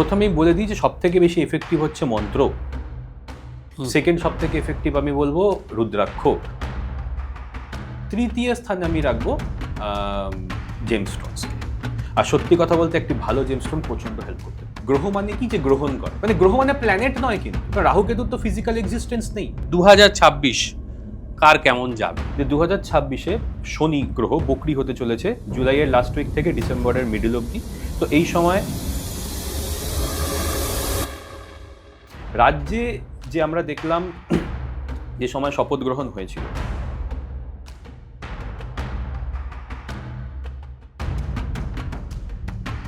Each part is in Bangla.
প্রথমেই বলে দিই যে সব থেকে বেশি এফেক্টিভ হচ্ছে মন্ত্র, সেকেন্ড সব থেকে এফেক্টিভ আমি বলবো রুদ্রাক্ষ, তৃতীয় স্থানে আমি রাখবো জেমস্টোনস। আর সত্যি কথা বলতে একটি ভালো জেমস্টোন প্রচন্ড হেল্প করতে। গ্রহ মানে কি, যে গ্রহণ করে, মানে গ্রহ মানে প্ল্যানেট নয়, কিন্তু রাহু কেতুর তো ফিজিক্যাল এক্সিস্টেন্স নেই। 2026 কার কেমন যাবে? যে 2026-এ শনি গ্রহ বকরি হতে চলেছে জুলাইয়ের লাস্ট উইক থেকে ডিসেম্বরের মিডল অবধি। তো এই সময় রাজ্যে যে আমরা দেখলাম যে সময় শপথ গ্রহণ হয়েছিল,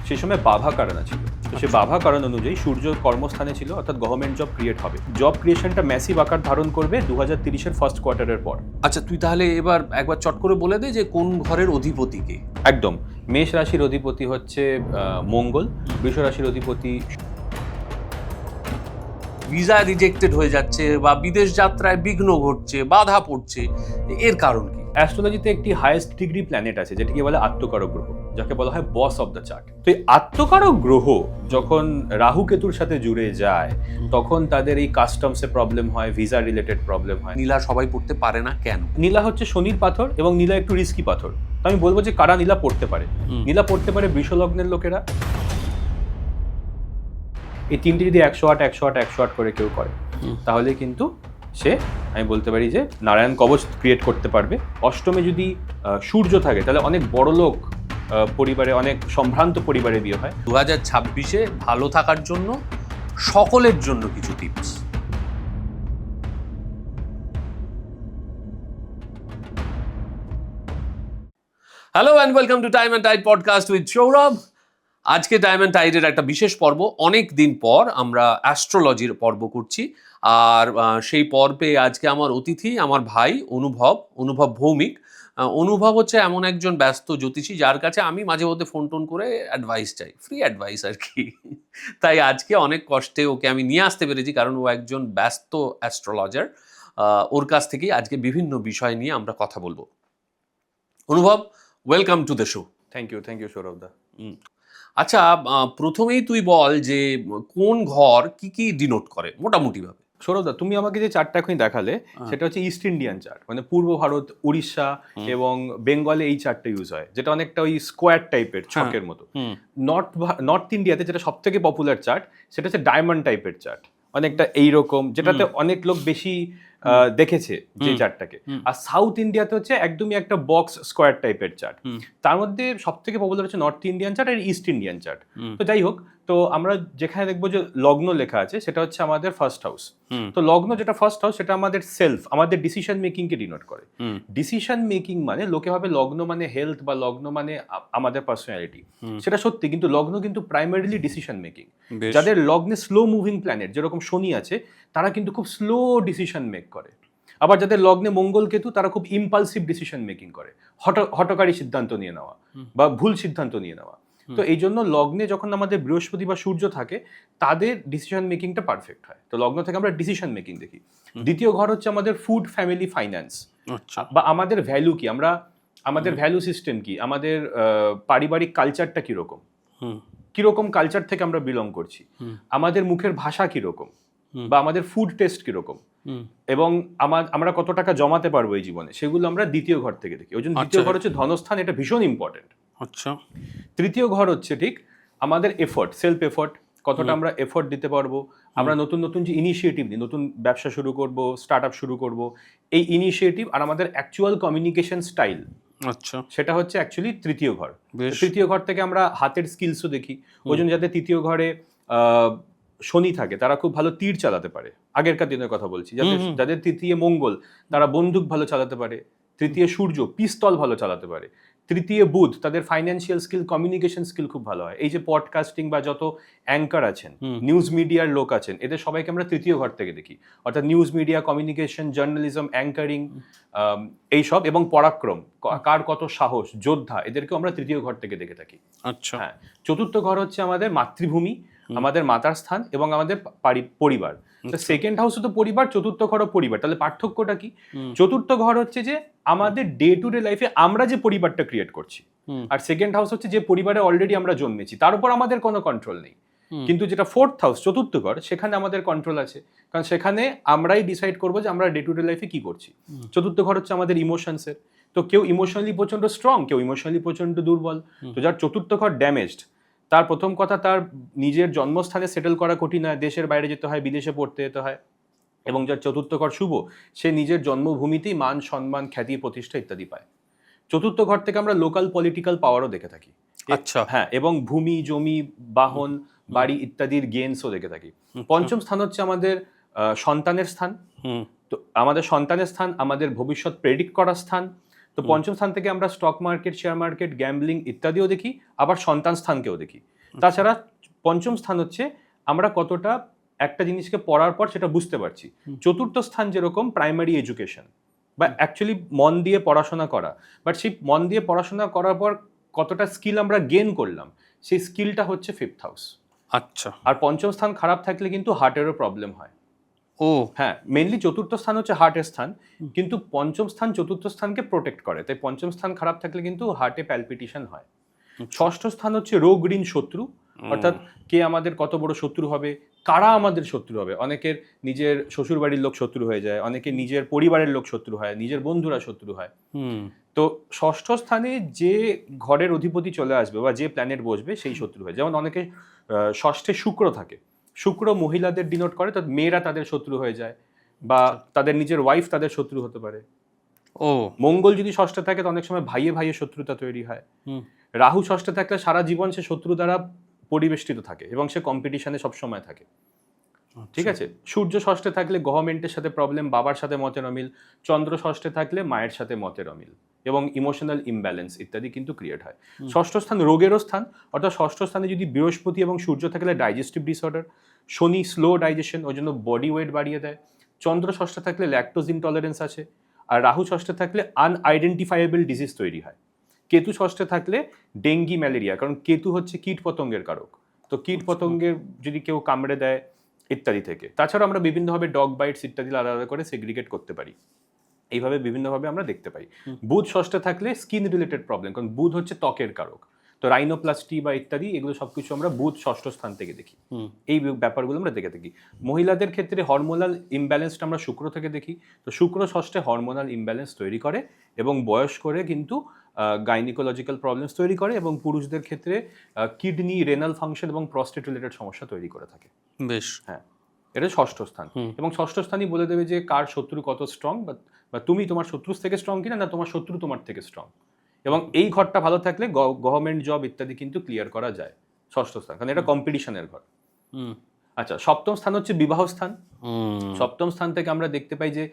সেই সময় বাভা কারণ ছিল। তো সে বাভা কারণ অনুযায়ী সূর্য কর্মস্থানে ছিল, অর্থাৎ গভর্নমেন্ট জব ক্রিয়েট হবে। জব ক্রিয়েশনটা ম্যাসিভ আকার ধারণ করবে 2030-এর ফার্স্ট কোয়ার্টারের পর। আচ্ছা, তুই তাহলে এবার একবার চট করে বলে দে যে কোন ঘরের অধিপতি কে? একদম, মেষ রাশির অধিপতি হচ্ছে মঙ্গল, বৃষ রাশির অধিপতি। ভিসা রিজেক্টেড হয়ে যাচ্ছে বা বিদেশ যাত্রায় বিঘ্ন ঘটছে, বাধা পড়ছে, এর কারণ কি? অ্যাস্ট্রোলজিতে একটি হাইয়েস্ট ডিগ্রি প্ল্যানেট আছে যেটাকে বলে আত্মকারক গ্রহ, যাকে বলা হয় বস অফ দ্য চার্ট। তো এই আত্মকারক গ্রহ যখন রাহু কেতুর সাথে জুড়ে যায়, তখন তাদের এই কাস্টমসে প্রবলেম হয়, ভিসা রিলেটেড প্রবলেম হয়। নীলা সবাই পড়তে পারে না কেন? নীলা হচ্ছে শনির পাথর এবং নীলা একটু রিস্কি পাথর। তো আমি বলবো যে কারা নীলা পড়তে পারে। নীলা পড়তে পারে বৃষ লগ্নের লোকেরা। এই তিনটি যদি 108 108 108 করে কেউ করে, তাহলে কিন্তু সে, আমি বলতে পারি যে নারায়ণ কবচ ক্রিয়েট করতে পারবে। অষ্টমে যদি সূর্য থাকে, তাহলে অনেক বড় লোক পরিবারে, অনেক সম্ভ্রান্ত পরিবারে বিয়ে হয়। 2026-এ ভালো থাকার জন্য সকলের জন্য কিছু tips. Hello and welcome to Time and Tide podcast with Sourav. আজকে টাইম অ্যান্ড টাইডের একটা বিশেষ পর্ব। অনেক দিন পর আমরা অ্যাস্ট্রোলজির পর্ব করছি, আর সেই পর্বে আজকে আমার অতিথি আমার ভাই অনুভব ভৌমিক। অনুভব হচ্ছে এমন একজন ব্যস্ত জ্যোতিষী যার কাছে আমি মাঝে মধ্যে ফোন টোন করে অ্যাডভাইস চাই, ফ্রি অ্যাডভাইস আর কি। তাই আজকে অনেক কষ্টে ওকে আমি নিয়ে আসতে পেরেছি, কারণ ও একজন ব্যস্ত অ্যাস্ট্রোলজার। ওর কাছ থেকেই আজকে বিভিন্ন বিষয় নিয়ে আমরা কথা বলবো। Anubhav, welcome to the show. Thank you Sourav দা। আচ্ছা, প্রথমেই তুই বল যে কোন ঘর কি কি ডিনোট করে মোটামুটি ভাবে। সৌরভ দা, তুমি আমাকে যে চার্টটা এখনই দেখালে, সেটা হচ্ছে ইস্ট ইন্ডিয়ান চার্ট, মানে পূর্ব ভারত, উড়িষ্যা এবং বেঙ্গলে এই চার্টটা ইউজ হয়, যেটা অনেকটা ওই স্কোয়ার টাইপের, ছকের মতো। নর্থ ইন্ডিয়াতে যেটা সব থেকে পপুলার চার্ট, সেটা হচ্ছে ডায়মন্ড টাইপের চার্ট, অনেকটা এইরকম, যেটাতে অনেক লোক বেশি দেখেছে যে চার্টটাকে। আর সাউথ ইন্ডিয়াতে হচ্ছে একদমই একটা বক্স স্কোয়ার টাইপের চার্ট। তার মধ্যে সব থেকে পপুলার হচ্ছে নর্থ ইন্ডিয়ান চার্ট আর ইস্ট ইন্ডিয়ান চার্ট। তো যাই হোক, তো আমরা যেখানে দেখবো যে লগ্ন লেখা আছে, সেটা হচ্ছে আমাদের ফার্স্ট হাউস। তো লগ্ন যেটা ফার্স্ট হাউস, সেটা আমাদের সেলফ, আমাদের ডিসিশন মেকিং কে ডিনোট করে। ডিসিশন মেকিং মানে, লোকে ভাবে লগ্ন মানে হেলথ বা লগ্ন মানে আমাদের পার্সোনালিটি, সেটা সত্যি, কিন্তু লগ্ন কিন্তু প্রাইমারিলি ডিসিশন মেকিং। যাদের লগ্নে স্লো মুভিং প্ল্যানেট যেরকম শনি আছে, তারা কিন্তু খুব স্লো ডিসিশন মেক করে। আবার যাদের লগ্নে মঙ্গল কেতু, তারা খুব ইম্পালসিভ ডিসিশন মেকিং করে, হঠকারী সিদ্ধান্ত নিয়ে নেওয়া বা ভুল সিদ্ধান্ত নিয়ে নেওয়া। তো এই জন্য লগ্নে যখন আমাদের বৃহস্পতি বা সূর্য থাকে, তাদের ডিসিশন মেকিংটা পারফেক্ট হয়। তো লগ্ন থেকে আমরা ডিসিশন মেকিং দেখি। দ্বিতীয় ঘর হচ্ছে আমাদের ফুড, ফ্যামিলি, ফাইন্যান্স, বা আমাদের ভ্যালু কি, আমাদের ভ্যালু সিস্টেম কি, আমাদের পারিবারিক কালচারটা কিরকম, কিরকম কালচার থেকে আমরা বিলং করছি, আমাদের মুখের ভাষা কিরকম, বা আমাদের ফুড টেস্ট কিরকম, এবং আমরা কত টাকা জমাতে পারবো এই জীবনে, সেগুলো আমরা দ্বিতীয় ঘর থেকে দেখি। ওই জন্য দ্বিতীয় ঘর হচ্ছে ধনস্থান, এটা ভীষণ ইম্পর্টেন্ট। আচ্ছা, তৃতীয় ঘর হচ্ছে ঠিক আমাদের এফোর্ট, সেলফ এফোর্ট, কতটা আমরা এফোর্ট দিতে পারবো। আমরা নতুন নতুন যে ইনিশিয়েটিভ নিই, নতুন ব্যবসা শুরু করব, স্টার্ট আপ শুরু করব, এই ইনিশিয়েটিভ আর আমাদের অ্যাকচুয়াল কমিউনিকেশন স্টাইল, আচ্ছা, সেটা হচ্ছে অ্যাকচুয়ালি তৃতীয় ঘর। তৃতীয় ঘর থেকে আমরা হাতের স্কিলসও দেখি। ওই জন্য যাদের তৃতীয় ঘরে শনি থাকে, তারা খুব ভালো তীর চালাতে পারে। আগেরকার দিনের কথা বলছি। যাদের তৃতীয় মঙ্গল, তারা বন্দুক ভালো চালাতে পারে। তৃতীয় সূর্য পিস্তল ভালো চালাতে পারে। তৃতীয় বুধ, তাদের ফাইন্যান্সিয়াল স্কিল, কমিউনিকেশন স্কিল খুব ভালো হয়। এই যে পডকাস্টিং বা যত অ্যাঙ্কার আছেন, নিউজ মিডিয়ার লোক আছেন, এদের সবাইকে আমরা তৃতীয় ঘর থেকে দেখি। অর্থাৎ news media, communication, journalism, anchoring, এইসব, এবং পরাক্রম, কার কত সাহস, যোদ্ধা, এদেরকেও আমরা তৃতীয় ঘর থেকে দেখে থাকি। আচ্ছা, হ্যাঁ। চতুর্থ ঘর হচ্ছে আমাদের মাতৃভূমি, আমাদের মাতার স্থান এবং আমাদের পরিবার। সেকেন্ড হাউস তো পরিবার, চতুর্থ ঘরও পরিবার। তাহলে পার্থক্যটা কি? চতুর্থ ঘর হচ্ছে যে আমাদের ডে টু ডে লাইফে আমরা যে পরিবারটা ক্রিয়েট করছি, আর সেকেন্ড হাউস হচ্ছে যে পরিবারে অলরেডি আমরা জন্মেছি, তার উপর আমাদের কোনো কন্ট্রোল নেই। কিন্তু যেটা ফোর্থ হাউস, চতুর্থ ঘর, সেখানে আমাদের কন্ট্রোল আছে, কারণ সেখানে আমরাই ডিসাইড করবো যে আমরা ডে টু ডে লাইফে কি করছি। চতুর্থ ঘর হচ্ছে আমাদের ইমোশনসের। তো কেউ ইমোশনালি প্রচন্ড স্ট্রং, কেউ ইমোশনালি প্রচন্ড দুর্বল। তো যার চতুর্থ ঘর ড্যামেজড, তার প্রথম কথা তার নিজের জন্মস্থানে সেটেল করা কঠিন হয়, দেশের বাইরে যেতে হয়, বিদেশে পড়তে যেতে হয়। এবং যার চতুর্থ ঘর শুভ, সে নিজের জন্মভূমিতেই মান, সম্মান, খ্যাতি, প্রতিষ্ঠা ইত্যাদি পায়। চতুর্থ ঘর থেকে আমরা লোকাল পলিটিক্যাল পাওয়ারও দেখে থাকি। আচ্ছা। হ্যাঁ, এবং ভূমি, জমি, বাহন, বাড়ি ইত্যাদির গেইনসও দেখে থাকি। পঞ্চম স্থান হচ্ছে আমাদের সন্তানের স্থান। তো আমাদের সন্তানের স্থান আমাদের ভবিষ্যৎ প্রেডিক্ট করার স্থান। তো পঞ্চম স্থান থেকে আমরা stock market, share market, gambling ইত্যাদিও দেখি, আবার সন্তান স্থানকেও দেখি। তাছাড়া পঞ্চম স্থান হচ্ছে আমরা কতটা একটা জিনিসকে পড়ার পর সেটা বুঝতে পারছি। চতুর্থ স্থান যেরকম প্রাইমারি এডুকেশন, বা অ্যাকচুয়ালি মন দিয়ে পড়াশোনা করা, বাট সেই মন দিয়ে পড়াশোনা করার পর কতটা স্কিল আমরা গেইন করলাম, সেই স্কিলটা হচ্ছে ফিফথ হাউস। আচ্ছা। আর পঞ্চম স্থান খারাপ থাকলে কিন্তু হার্টেরও প্রবলেম হয়। ও হ্যাঁ, মেনলি চতুর্থ স্থান হচ্ছে হার্টের স্থান, কিন্তু পঞ্চম স্থান চতুর্থ স্থানকে প্রোটেক্ট করে, তাই পঞ্চম স্থান খারাপ থাকলে কিন্তু হার্টে প্যালপিটেশন হয়। ষষ্ঠ স্থান হচ্ছে রোগ, ঋণ, শত্রু, অর্থাৎ কে আমাদের কত বড় শত্রু হবে, কারা আমাদের শত্রু হবে। অনেকের নিজের শ্বশুর বাড়ির লোক শত্রু হয়ে যায়, অনেকের নিজের পরিবারের লোক শত্রু হয়, নিজের বন্ধুরা শত্রু হয়। তো ষষ্ঠ স্থানে যে ঘরের অধিপতি চলে আসবে বা যে প্ল্যানেট বসবে সেই শত্রু হয়। যেমন অনেকে ষষ্ঠে শুক্র থাকে, শুক্র মহিলাদের ডিনোট করে, তো মেয়েরা তাদের শত্রু হয়ে যায়, বা তাদের নিজের ওয়াইফ তাদের শত্রু হতে পারে। ও মঙ্গল যদি ষষ্ঠে থাকে তো অনেক সময় ভাইয়ে ভাইয়ে শত্রুতা তৈরি হয়। রাহু ষষ্ঠে থাকলে সারা জীবন সে শত্রু দ্বারা পরিবেষ্টিত থাকে এবং সে কম্পিটিশনে সবসময় থাকে। ঠিক আছে। সূর্য ষষ্ঠে থাকলে গভর্নমেন্টের সাথে প্রবলেম, বাবার সাথে মতের অমিল। চন্দ্র ষষ্ঠে থাকলে মায়ের সাথে মতের অমিল এবং ইমোশনাল ইমব্যালেন্স ইত্যাদি কিন্তু ক্রিয়েট হয়। ষষ্ঠ স্থান রোগেরও স্থান, অর্থাৎ ষষ্ঠ স্থানে যদি বৃহস্পতি এবং সূর্য থাকলে ডাইজেস্টিভ ডিসঅর্ডার, শনি স্লো ডাইজেশন, ওই জন্য বডি ওয়েট বাড়িয়ে দেয়। চন্দ্র ষষ্ঠে থাকলে ল্যাকটোজ ইনটলারেন্স আছে। আর রাহু ষষ্ঠে থাকলে আনআইডেন্টিফাইয়েবল ডিজিজ তৈরি হয়। কেতু ষষ্ঠে থাকলে ডেঙ্গি, ম্যালেরিয়া, কারণ কেতু হচ্ছে কীট পতঙ্গের কারক। তো কীট পতঙ্গের যদি কেউ কামড়ে দেয় ইত্যাদি থেকে। তাছাড়া আমরা বিভিন্নভাবে ডগ বাইটস ইত্যাদি আলাদা আলাদা করে সেগ্রিগেট করতে পারি। এইভাবে বিভিন্নভাবে আমরা দেখতে পাই। বুধ ষষ্ঠে থাকলে স্কিন রিলেটেড প্রবলেম, কারণ বুধ হচ্ছে ত্বকের কারক। তো রাইনোপ্লাস্টি বা ইত্যাদি এগুলো সবকিছু আমরা বুধ ষষ্ঠ স্থান থেকে দেখি। এই ব্যাপারগুলো আমরা দেখে থাকি। মহিলাদের ক্ষেত্রে হরমোনাল ইমব্যালেন্সটা আমরা শুক্র থেকে দেখি। তো শুক্র ষষ্ঠে হরমোনাল ইমব্যালেন্স তৈরি করে এবং বয়স করে কিন্তু গাইনিকোলজিক্যাল প্রবলেমস তৈরি করে, এবং পুরুষদের ক্ষেত্রে কিডনি, রেনাল ফাংশন এবং প্রস্টেট রিলেটেড সমস্যা তৈরি করে থাকে। বেশ। হ্যাঁ, এটা ষষ্ঠ স্থান। এবং ষষ্ঠ স্থানই বলে দেবে যে কার শত্রু কত স্ট্রং, বা তুমি তোমার শত্রুর থেকে স্ট্রং কিনা, না তোমার শত্রু তোমার থেকে স্ট্রং। এবং এই ঘরটা ভালো থাকলে গভর্নমেন্ট জব ইত্যাদি কিন্তু ক্লিয়ার করা যায়। ষষ্ঠ স্থান, কারণ এটা কম্পিটিশনের ঘর। আচ্ছা, সপ্তম স্থান হচ্ছে বিবাহ স্থান। সপ্তম স্থান থেকে আমরা দেখতে পাই যে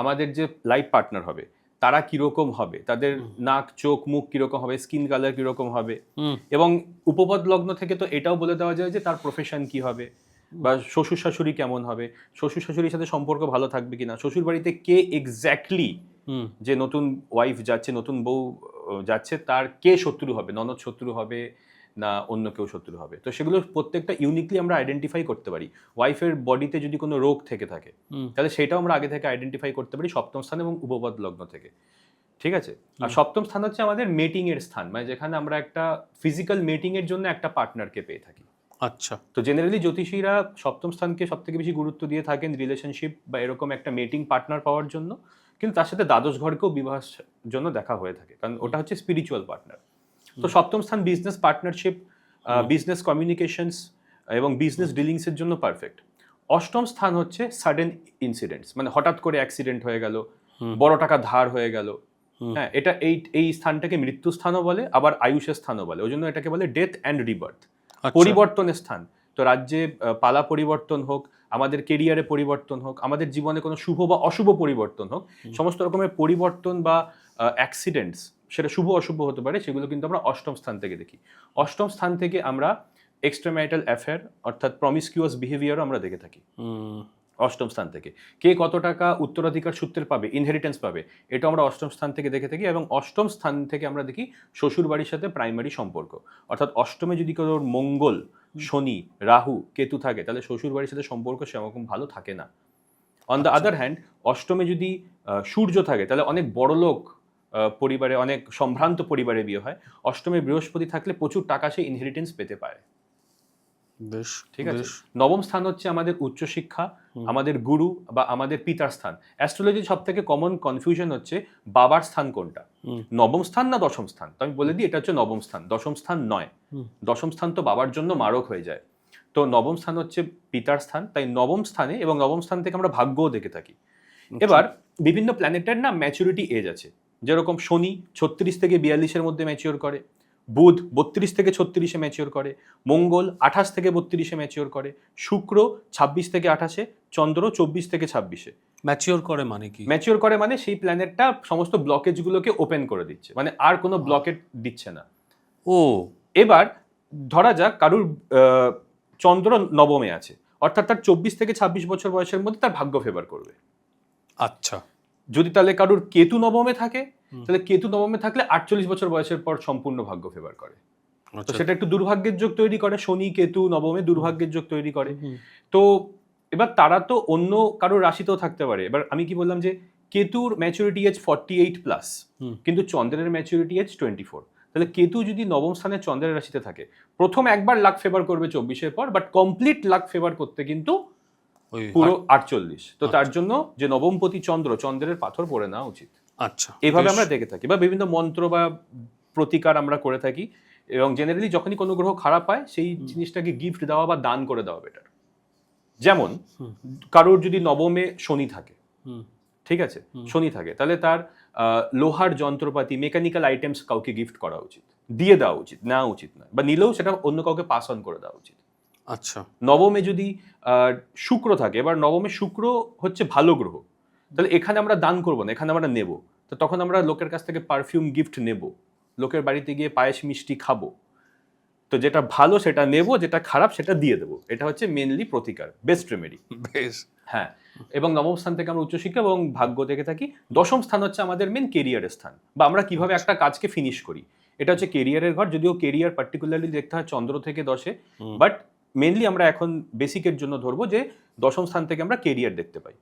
আমাদের যে লাইফ পার্টনার হবে তারা কিরকম হবে, তাদের নাক, চোখ, মুখ কিরকম হবে, স্কিন কালার কিরকম হবে, এবং উপপদ লগ্ন থেকে তো এটাও বলে দেওয়া যায় যে তার প্রফেশন কি হবে, বা শ্বশুর শাশুড়ি কেমন হবে, শ্বশুর শাশুড়ির সাথে সম্পর্ক ভালো থাকবে কিনা, শ্বশুর বাড়িতে কে এক্স্যাক্টলি, যে নতুন ওয়াইফ যাচ্ছে, নতুন বউ যাচ্ছে, তার কে শত্রু হবে, ননদ শত্রু হবে না অন্য কেউ শত্রু হবে। তো সেগুলো প্রত্যেকটা ইউনিকলি আমরা আইডেন্টিফাই করতে পারি। ওয়াইফের বডিতে যদি কোনো রোগ থেকে থাকে তাহলে সেটাও আমরা আগে থেকে আইডেন্টিফাই করতে পারি সপ্তম স্থান এবং উপপদ লগ্ন থেকে। ঠিক আছে। আর সপ্তম স্থান হচ্ছে আমাদের মেটিং এর স্থান, মানে যেখানে আমরা একটা ফিজিক্যাল মেটিং এর জন্য একটা পার্টনারকে পেয়ে থাকি। আচ্ছা। তো জেনারেলি জ্যোতিষীরা সপ্তম স্থানকে সব থেকে বেশি গুরুত্ব দিয়ে থাকেন রিলেশনশিপ বা এরকম একটা মেটিং পার্টনার পাওয়ার জন্য, কিন্তু তার সাথে দ্বাদশ ঘরকেও বিবাহের জন্য দেখা হয়ে থাকে, কারণ ওটা হচ্ছে স্পিরিচুয়াল পার্টনার। তো সপ্তম স্থান বিজনেস পার্টনারশিপ, বিজনেস কমিউনিকেশনস এবং বিজনেস ডিলিংস এর জন্য পারফেক্ট। অষ্টম স্থান হচ্ছে সাডেন ইনসিডেন্টস, মানে হঠাৎ করে অ্যাক্সিডেন্ট হয়ে গেল, বড় টাকা ধার হয়ে গেল। হ্যাঁ, এটা এই স্থানটাকে মৃত্যু স্থানও বলে, আবার আয়ুষের স্থানও বলে, ওই জন্য এটাকে বলে ডেথ অ্যান্ড রিবার্থ, পরিবর্তনের স্থান। তো রাজ্যে পালা পরিবর্তন হোক, আমাদের কেরিয়ারে পরিবর্তন হোক, আমাদের জীবনে কোনো শুভ বা অশুভ পরিবর্তন হোক, সমস্ত রকমের পরিবর্তন বা অ্যাক্সিডেন্টস, সেটা শুভ অশুভ হতে পারে, সেগুলো কিন্তু আমরা অষ্টম স্থান থেকে দেখি। অষ্টম স্থান থেকে আমরা এক্সট্রাম্যারিটাল অ্যাফেয়ার অর্থাৎ প্রমিসকিউয়াস বিহেভিয়ারও আমরা দেখে থাকি অষ্টম স্থান থেকে। কে কত টাকা উত্তরাধিকার সূত্রে পাবে, ইনহেরিটেন্স পাবে, এটা আমরা অষ্টম স্থান থেকে দেখে থাকি। এবং অষ্টম স্থান থেকে আমরা দেখি শ্বশুর বাড়ির সাথে প্রাইমারি সম্পর্ক, অর্থাৎ অষ্টমে যদি কোনো মঙ্গল, শনি, রাহু, কেতু থাকে তাহলে শ্বশুর বাড়ির সাথে সম্পর্ক সেরকম ভালো থাকে না। অন দ্য আদার হ্যান্ড, অষ্টমে যদি সূর্য থাকে তাহলে অনেক বড় লোক পরিবারে, অনেক সম্ভ্রান্ত পরিবারে বিয়ে হয়। অষ্টমে বৃহস্পতি থাকলে প্রচুর টাকা সে ইনহেরিটেন্স পেতে পারে। বেশ, ঠিক আছে। নবম স্থান হচ্ছে আমাদের উচ্চশিক্ষা, আমাদের গুরু বা আমাদের পিতার স্থান। অ্যাস্ট্রোলজির সব থেকে কমন কনফিউশন হচ্ছে বাবার স্থান কোনটা, নবম স্থান না দশম স্থান। তো আমি বলে দিই এটা হচ্ছে নবম স্থান, দশম স্থান নয়। দশম স্থান তো বাবার জন্য মারক হয়ে যায়। তো নবম স্থান হচ্ছে পিতার স্থান, তাই নবম স্থানে এবং নবম স্থান থেকে আমরা ভাগ্যও দেখে থাকি। এবার বিভিন্ন প্ল্যানেটের না ম্যাচুরিটি এজ আছে, যেরকম শনি 36 থেকে 42-এর মধ্যে ম্যাচিওর করে, বুধ 32 থেকে 36-এ ম্যাচিওর করে, মঙ্গল 28 থেকে 32-এ ম্যাচিওর করে, শুক্র 26 থেকে 28-এ, চন্দ্র 24 থেকে 26-এ। ম্যাচিওর করে মানে কি? ম্যাচিওর করে মানে সেই প্ল্যানেটটা সমস্ত ব্লকেজগুলোকে ওপেন করে দিচ্ছে, মানে আর কোনো ব্লকেট দিচ্ছে না। ও এবার ধরা যাক কারুর চন্দ্র নবমে আছে, অর্থাৎ তার 24 থেকে 26 বছর বয়সের মধ্যে তার ভাগ্য ফেভার করবে। আচ্ছা। যদি তাহলে কারুর কেতু নবমে থাকে, তাহলে কেতু নবমে থাকলে 48 বছর বয়সের পর সম্পূর্ণ ভাগ্য ফেভার করে। তো সেটা একটু দুর্ভাগ্যের যোগ তৈরি করে, শনি কেতু নবমে দুর্ভাগ্যের যোগ তৈরি করে। তো এবার তারা তো অন্য কারোর রাশিতেও থাকতে পারে। এবার আমি কি বললাম যে কেতুর ম্যাচুরিটি এজ 48+, কিন্তু চন্দ্রের ম্যাচুরিটি এজ 24। তাহলে কেতু যদি নবম স্থানে চন্দ্রের রাশিতে থাকে, প্রথম একবার লাক ফেভার করবে 24-এর পর, বাট কমপ্লিট লাক ফেভার করতে কিন্তু পুরো 48। তো তার জন্য যে নবমপতি চন্দ্র, চন্দ্রের পাথর পড়ে নেওয়া উচিত। আচ্ছা, এভাবে আমরা দেখে থাকি, বা বিভিন্ন মন্ত্র বা প্রতিকার আমরা করে থাকি। এবং জেনারেলি যখনই কোনো গ্রহ খারাপ হয়, সেই জিনিসটাকে গিফট দেওয়া বা দান করে দেওয়া বেটার। যেমন কারোর যদি নবমে শনি থাকে, ঠিক আছে, শনি থাকে, তাহলে তার লোহার যন্ত্রপাতি, মেকানিক্যাল আইটেমস কাউকে গিফট করা উচিত, দিয়ে দেওয়া উচিত, নেওয়া উচিত নয়, বা নিলেও সেটা অন্য কাউকে পাস অন করে দেওয়া উচিত। আচ্ছা। নবমে যদি শুক্র থাকে, এবার নবমে শুক্র হচ্ছে ভালো গ্রহ, তাহলে এখানে আমরা দান করবো না, এখানে আমরা নেব। তো তখন আমরা লোকের কাছ থেকে পারফিউম গিফট নেব, লোকের বাড়িতে গিয়ে পায়েস মিষ্টি খাবো। তো যেটা ভালো সেটা নেব, যেটা খারাপ সেটা দিয়ে দেবো। এটা হচ্ছে মেনলি প্রতিকার, বেস্ট রেমেডি। বেশ। হ্যাঁ। এবং নবম স্থান থেকে আমরা উচ্চশিক্ষা এবং ভাগ্য দেখে থাকি। দশম স্থান হচ্ছে আমাদের মেন কেরিয়ারের স্থান, বা আমরা কিভাবে একটা কাজকে ফিনিশ করি, এটা হচ্ছে কেরিয়ারের ঘর। যদিও কেরিয়ার পার্টিকুলারলি দেখতে হয় চন্দ্র থেকে 10-এ, বাট মেনলি আমরা এখন বেসিকের জন্য ধরবো যে দশম স্থান থেকে আমরা কেরিয়ার দেখতে পাই।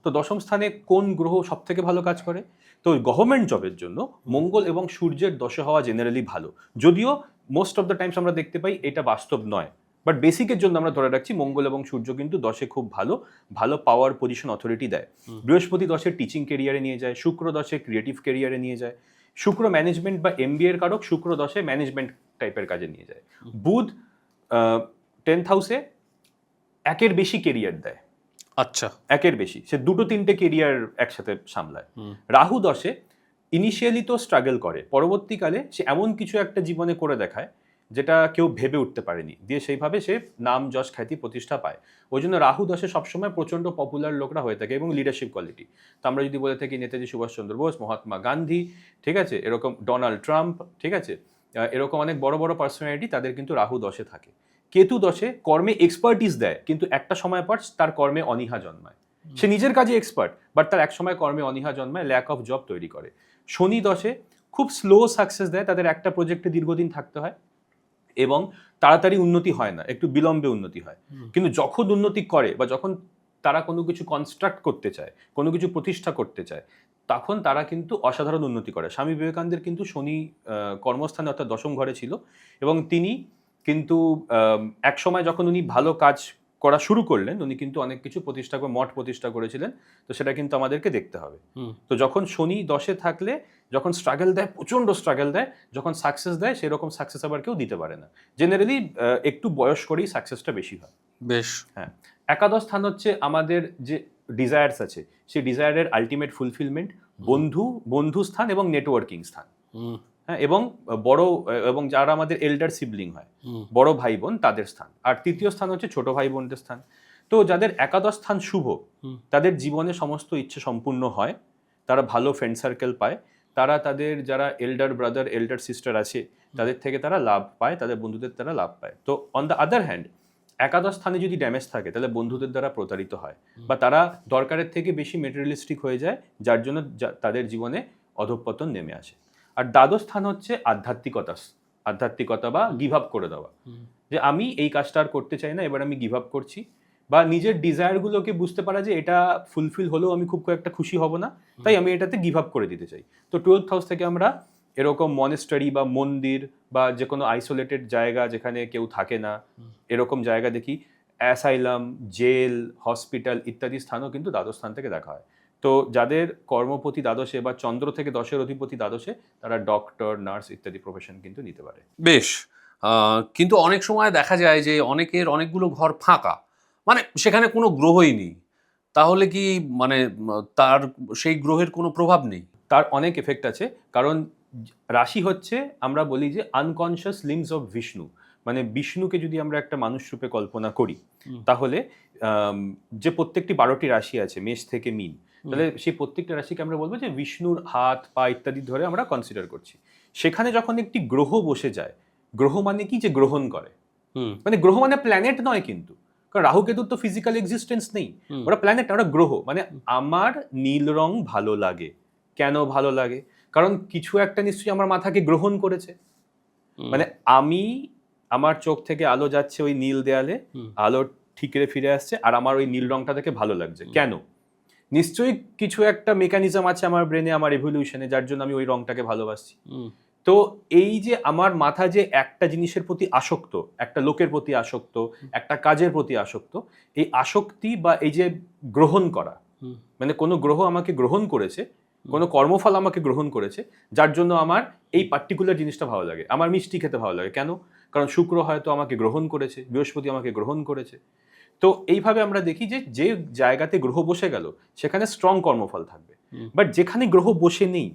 তো দশম স্থানে কোন গ্রহ সব থেকে ভালো কাজ করে? তো গভর্নমেন্ট জবের জন্য মঙ্গল এবং সূর্যের দশে হওয়া জেনারেলি ভালো, যদিও মোস্ট অফ দ্য টাইমস আমরা দেখতে পাই এটা বাস্তব নয়, বাট বেসিকের জন্য আমরা ধরে রাখছি মঙ্গল এবং সূর্য কিন্তু দশে খুব ভালো, ভালো পাওয়ার পজিশন অথরিটি দেয়। বৃহস্পতি দশে টিচিং কেরিয়ারে নিয়ে যায়, শুক্র দশে ক্রিয়েটিভ কেরিয়ারে নিয়ে যায়, শুক্র ম্যানেজমেন্ট বা MBA এর কারক, শুক্র দশে ম্যানেজমেন্ট টাইপের কাজে নিয়ে যায়। বুধ 10th হাউসে একের বেশি কেরিয়ার দেয়। আচ্ছা। একের বেশি, সে 2-3টে কেরিয়ার একসাথে সামলায়। রাহু দশে ইনিশিয়ালি তো স্ট্রাগল করে, পরবর্তীকালে সে এমন কিছু একটা জীবনে করে দেখায় যেটা কেউ ভেবে উঠতে পারেনি, দিয়ে সেইভাবে সে নাম যশ খ্যাতি প্রতিষ্ঠা পায়। ওই জন্য রাহু দশে সবসময় প্রচণ্ড পপুলার লোকরা হয়ে থাকে এবং লিডারশিপ কোয়ালিটি। তো আমরা যদি বলে থাকি নেতাজি সুভাষচন্দ্র বোস, মহাত্মা গান্ধী, ঠিক আছে, এরকম ডোনাল্ড ট্রাম্প, ঠিক আছে, এরকম অনেক বড় বড় পার্সোনালিটি, তাদের কিন্তু রাহু দশে থাকে। কেতু দশে কর্মে এক্সপার্টিস দেয়, কিন্তু একটা সময় পর তার কর্মে অনীহা জন্মায়। সে নিজের কাজে এক্সপার্ট, বাট তার এক সময় কর্মে অনীহা জন্মায়, ল্যাক অফ জব তৈরি করে। শনি দশে খুব স্লো সাকসেস দেয়, তাদের একটা প্রজেক্টে দীর্ঘদিন থাকতে হয় এবং তাড়াতাড়ি উন্নতি হয় না, একটু বিলম্বে উন্নতি হয়। কিন্তু যখন উন্নতি করে বা যখন তারা কোনো কিছু কনস্ট্রাক্ট করতে চায়, কোনো কিছু প্রতিষ্ঠা করতে চায়, তখন তারা কিন্তু অসাধারণ উন্নতি করে। স্বামী বিবেকানন্দের কিন্তু শনি কর্মস্থানে অর্থাৎ দশম ঘরে ছিল, এবং তিনি কিন্তু এক সময় যখন উনি ভালো কাজ করা শুরু করলেন, উনি কিন্তু অনেক কিছু প্রতিষ্ঠা করে মঠ প্রতিষ্ঠা করেছিলেন। তো সেটা কিন্তু আমাদেরকে দেখতে হবে। তো যখন শনি দশে থাকলে, যখন স্ট্রাগল দেয়, প্রচণ্ড স্ট্রাগল দেয়, যখন সাকসেস দেয় সেরকম সাকসেস আবার কেউ দিতে পারে না। জেনারেলি একটু বয়স করেই সাকসেসটা বেশি হয়। বেশ। হ্যাঁ। একাদশ স্থান হচ্ছে আমাদের যে ডিজায়ার্স আছে, সেই ডিজায়ারের আলটিমেট ফুলফিলমেন্ট, বন্ধু স্থান এবং নেটওয়ার্কিং স্থান। হ্যাঁ, এবং বড় এবং যারা আমাদের এল্ডার সিবলিং হয়, বড় ভাই বোন, তাদের স্থান। আর তৃতীয় স্থান হচ্ছে ছোট ভাই বোনদের স্থান। তো যাদের একাদশ স্থান শুভ, তাদের জীবনে সমস্ত ইচ্ছে সম্পূর্ণ হয়, তারা ভালো ফ্রেন্ড সার্কেল পায়, তারা তাদের যারা এল্ডার ব্রাদার এল্ডার সিস্টার আছে তাদের থেকে তারা লাভ পায়, তাদের বন্ধুদের তারা লাভ পায়। তো অন দ্য আদার হ্যান্ড একাদশ স্থানে যদি ড্যামেজ থাকে, তাহলে বন্ধুদের দ্বারা প্রতারিত হয়, বা তারা দরকারের থেকে বেশি মেটেরিয়ালিস্টিক হয়ে যায়, যার জন্য তাদের জীবনে অধঃপতন নেমে আসে। আর দ্বাদশ স্থান হচ্ছে আধ্যাত্মিকতা বা গিভ আপ করে দেওয়া, যে আমি এই কাজটা আর করতে চাই না, এবার আমি গিভ আপ করছি, বা নিজের ডিজায়ারগুলোকে বুঝতে পারা যে এটা ফুলফিল হলেও আমি খুব একটা খুশি হব না, তাই আমি এটাতে গিভ আপ করে দিতে চাই। তো 12th হাউস থেকে আমরা এরকম মনেস্টারি বা মন্দির বা যে কোনো আইসোলেটেড জায়গা যেখানে কেউ থাকে না, এরকম জায়গা দেখি। অ্যাসাইলাম, জেল, হসপিটাল ইত্যাদি স্থানও কিন্তু দ্বাদশ স্থান থেকে দেখা হয়। তো যাদের কর্মপতি দ্বাদশে বা চন্দ্র থেকে দশের অধিপতি দ্বাদশে, তারা ডক্টর, নার্স ইত্যাদি প্রফেশন কিন্তু নিতে পারে। বেশ। কিন্তু অনেক সময় দেখা যায় যে অনেকের অনেকগুলো ঘর ফাঁকা, মানে সেখানে কোনো গ্রহই নেই। তাহলে কি মানে তার সেই গ্রহের কোনো প্রভাব নেই? তার অনেক এফেক্ট আছে, কারণ রাশি হচ্ছে, আমরা বলি যে আনকনশিয়াস লিম্বস অফ বিষ্ণু। মানে বিষ্ণুকে যদি আমরা একটা মানুষ রূপে কল্পনা করি, তাহলে যে প্রত্যেকটি 12টি রাশি আছে মেষ থেকে মীন, তাহলে সেই প্রত্যেকটা রাশিকে আমরা বলবো যে বিষ্ণুর হাত পা ইত্যাদি ধরে আমরা কনসিডার করছি। সেখানে যখন একটি গ্রহ বসে যায়, গ্রহ মানে কি, যে গ্রহণ করে, মানে গ্রহ মানে প্ল্যানেট নয় কিন্তু, কারণ রাহু কেতুর তো ফিজিক্যাল এক্সিস্টেন্স নেই, ওরা প্ল্যানেট না, ওরা গ্রহ। মানে আমার নীল রং ভালো লাগে, কেন ভালো লাগে? কারণ কিছু একটা নিশ্চয়ই আমার মাথাকে গ্রহণ করেছে। মানে আমি, আমার চোখ থেকে আলো যাচ্ছে ওই নীল দেয়ালে, আলো ঠিকরে ফিরে আসছে, আর আমার ওই নীল রংটা দেখে ভালো লাগছে। কেন? নিশ্চয়ই কিছু একটা মেকানিজম আছে আমার ব্রেনে, আমার এভলিউশনে, যার জন্য আমি ওই রংটাকে ভালোবাসছি। তো এই যে আমার মাথা যে একটা জিনিসের প্রতি আসক্ত, একটা লোকের প্রতি আসক্ত, একটা কাজের প্রতি আসক্ত, এই আসক্তি বা এই যে গ্রহণ করা, মানে কোনো গ্রহ আমাকে গ্রহণ করেছে, কোনো কর্মফল আমাকে গ্রহণ করেছে, যার জন্য আমার এই পার্টিকুলার জিনিসটা ভালো লাগে। আমার মিষ্টি খেতে ভালো লাগে, কেন? কারণ শুক্র হয়তো আমাকে গ্রহণ করেছে, বৃহস্পতি আমাকে গ্রহণ করেছে। তো এইভাবে আমরা দেখি যে যে জায়গাতে গ্রহ বসে গেল সেখানে স্ট্রং কর্মফল থাকবে। বাট যেখানে গ্রহ বসে নেই,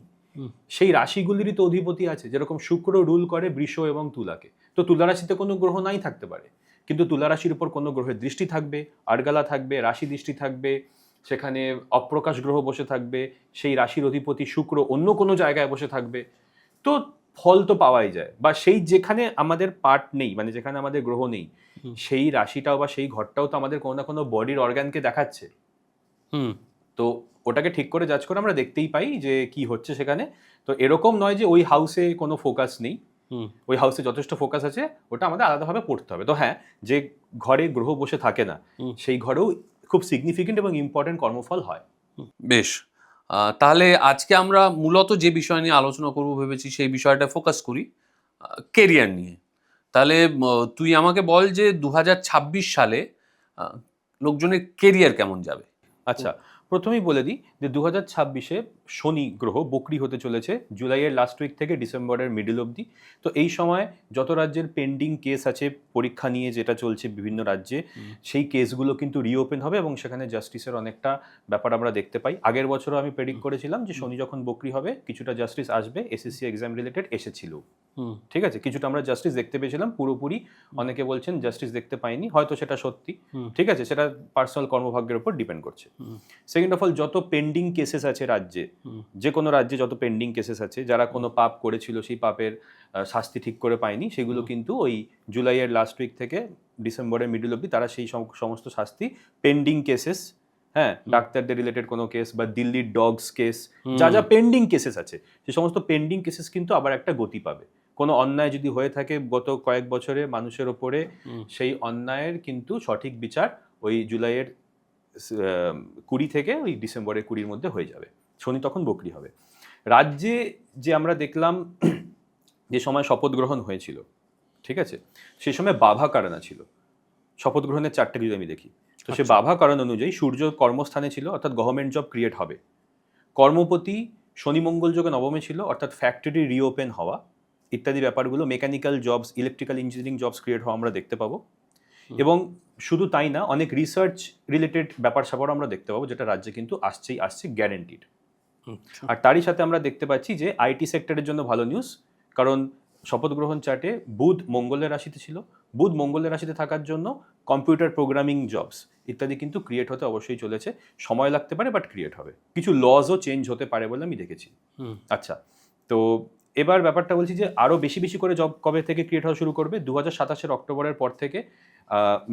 সেই রাশিগুলিরই তো অধিপতি আছে। যেরকম শুক্র রুল করে বৃষ এবং তুলাকে, তো তুলা রাশিতে কোনো গ্রহ নাই থাকতে পারে, কিন্তু তুলা রাশির উপর কোনো গ্রহের দৃষ্টি থাকবে, আর্গালা থাকবে, রাশি দৃষ্টি থাকবে, সেখানে অপ্রকাশ গ্রহ বসে থাকবে, সেই রাশির অধিপতি শুক্র অন্য কোনো জায়গায় বসে থাকবে, তো ফল তো পাওয়াই যায়। বা সেই যেখানে আমাদের পার্ট নেই, মানে যেখানে আমাদের গ্রহ নেই, সেই রাশিটাও বা সেই ঘরটাও তো আমাদের কোনো না কোনো বডির অর্গানকে দেখাচ্ছে। তো ওটাকে ঠিক করে জাজ করে আমরা দেখতেই পাই যে কি হচ্ছে সেখানে। তো এরকম নয় যে ওই হাউসে কোনো ফোকাস নেই, ওই হাউসে যথেষ্ট ফোকাস আছে, ওটা আমাদের আলাদাভাবে পড়তে হবে। তো হ্যাঁ, যে ঘরে গ্রহ বসে থাকে না, সেই ঘরেও খুব সিগনিফিকেন্ট এবং ইম্পর্টেন্ট কর্মফল হয়। বেশ। তাহলে আজকে আমরা মূলত যে বিষয় নিয়ে আলোচনা করব ভেবেছি, সেই বিষয়টা ফোকাস করি, কেরিয়ার নিয়ে। তাহলে তুই আমাকে বল যে 2026 সালে লোকজনের কেরিয়ার কেমন যাবে? আচ্ছা, প্রথমেই বলে দিই যে 2026-এ শনি গ্রহ বকরি হতে চলেছে জুলাইয়ের লাস্ট উইক থেকে ডিসেম্বরের মিডল অবধি। তো এই সময় যত রাজ্যের পেন্ডিং কেস আছে পরীক্ষা নিয়ে, যেটা চলছে বিভিন্ন রাজ্যে, সেই কেসগুলো কিন্তু রিওপেন হবে এবং সেখানে জাস্টিসের অনেকটা ব্যাপার আমরা দেখতে পাই। আগের বছরও আমি প্রেডিক্ট করেছিলাম যে শনি যখন বকরি হবে কিছুটা জাস্টিস আসবে, এসএসসি এক্সাম রিলেটেড এসেছিল। ঠিক আছে, কিছুটা আমরা জাস্টিস দেখতে পেয়েছিলাম, পুরোপুরি অনেকে বলছেন জাস্টিস দেখতে পাইনি, হয়তো সেটা সত্যি। ঠিক আছে, সেটা পার্সোনাল কর্মভাগ্যের উপর ডিপেন্ড করছে। সেকেন্ড অফ অল, যত পেন্ডিং কেসেস আছে রাজ্যে, যে কোনো রাজ্যে যত পেন্ডিং কেসেস আছে, যারা কোনো পাপ করেছিল সেই পাপের শাস্তি ঠিক করে পায়নি, সেগুলো কিন্তু ওই জুলাইয়ের লাস্ট উইক থেকে ডিসেম্বরের মিডল অবধি তারা সেই সমস্ত শাস্তি, পেন্ডিং কেসেস, হ্যাঁ, ডাক্তারদের রিলেটেড কোনো কেস বা দিল্লির ডগস কেস, যা যা পেন্ডিং কেসেস আছে, সেই সমস্ত পেন্ডিং কেসেস কিন্তু আবার একটা গতি পাবে। কোনো অন্যায় যদি হয়ে থাকে গত কয়েক বছরে মানুষের ওপরে, সেই অন্যায়ের কিন্তু সঠিক বিচার ওই জুলাইয়ের 20 থেকে ওই ডিসেম্বরের 20-র মধ্যে হয়ে যাবে। শনি তখন বকরি হবে। রাজ্যে যে আমরা দেখলাম যে সময় শপথ গ্রহণ হয়েছিল, ঠিক আছে, সেই সময় বাভা কারণা ছিল। শপথ গ্রহণের 4টে যদি আমি দেখি, তো সে বাভা কারণ অনুযায়ী সূর্য কর্মস্থানে ছিল, অর্থাৎ গভর্নমেন্ট জব ক্রিয়েট হবে। কর্মপতি শনি মঙ্গল যোগে নবমে ছিল, অর্থাৎ ফ্যাক্টরি রিওপেন হওয়া ইত্যাদি ব্যাপারগুলো, mechanical jobs, electrical engineering jobs create হওয়া আমরা দেখতে পাবো। এবং শুধু তাই না, অনেক রিসার্চ রিলেটেড ব্যাপার স্যাপারও আমরা দেখতে পাবো, যেটা রাজ্যে কিন্তু আসছে গ্যারেন্টিড। আর তারই সাথে আমরা দেখতে পাচ্ছি যে আইটি সেক্টরের জন্য ভালো নিউজ, কারণ শপথ গ্রহণ চার্টে বুধ মঙ্গলের রাশিতে ছিল। বুধ মঙ্গলের রাশিতে থাকার জন্য কম্পিউটার প্রোগ্রামিং জবস ইত্যাদি কিন্তু ক্রিয়েট হতে অবশ্যই চলেছে। সময় লাগতে পারে, বাট ক্রিয়েট হবে। কিছু লজও চেঞ্জ হতে পারে বলে আমি দেখেছি। আচ্ছা, তো এবার ব্যাপারটা বলছি যে আরও বেশি বেশি করে জব কবে থেকে ক্রিয়েট হওয়া শুরু করবে? 2027 অক্টোবরের পর থেকে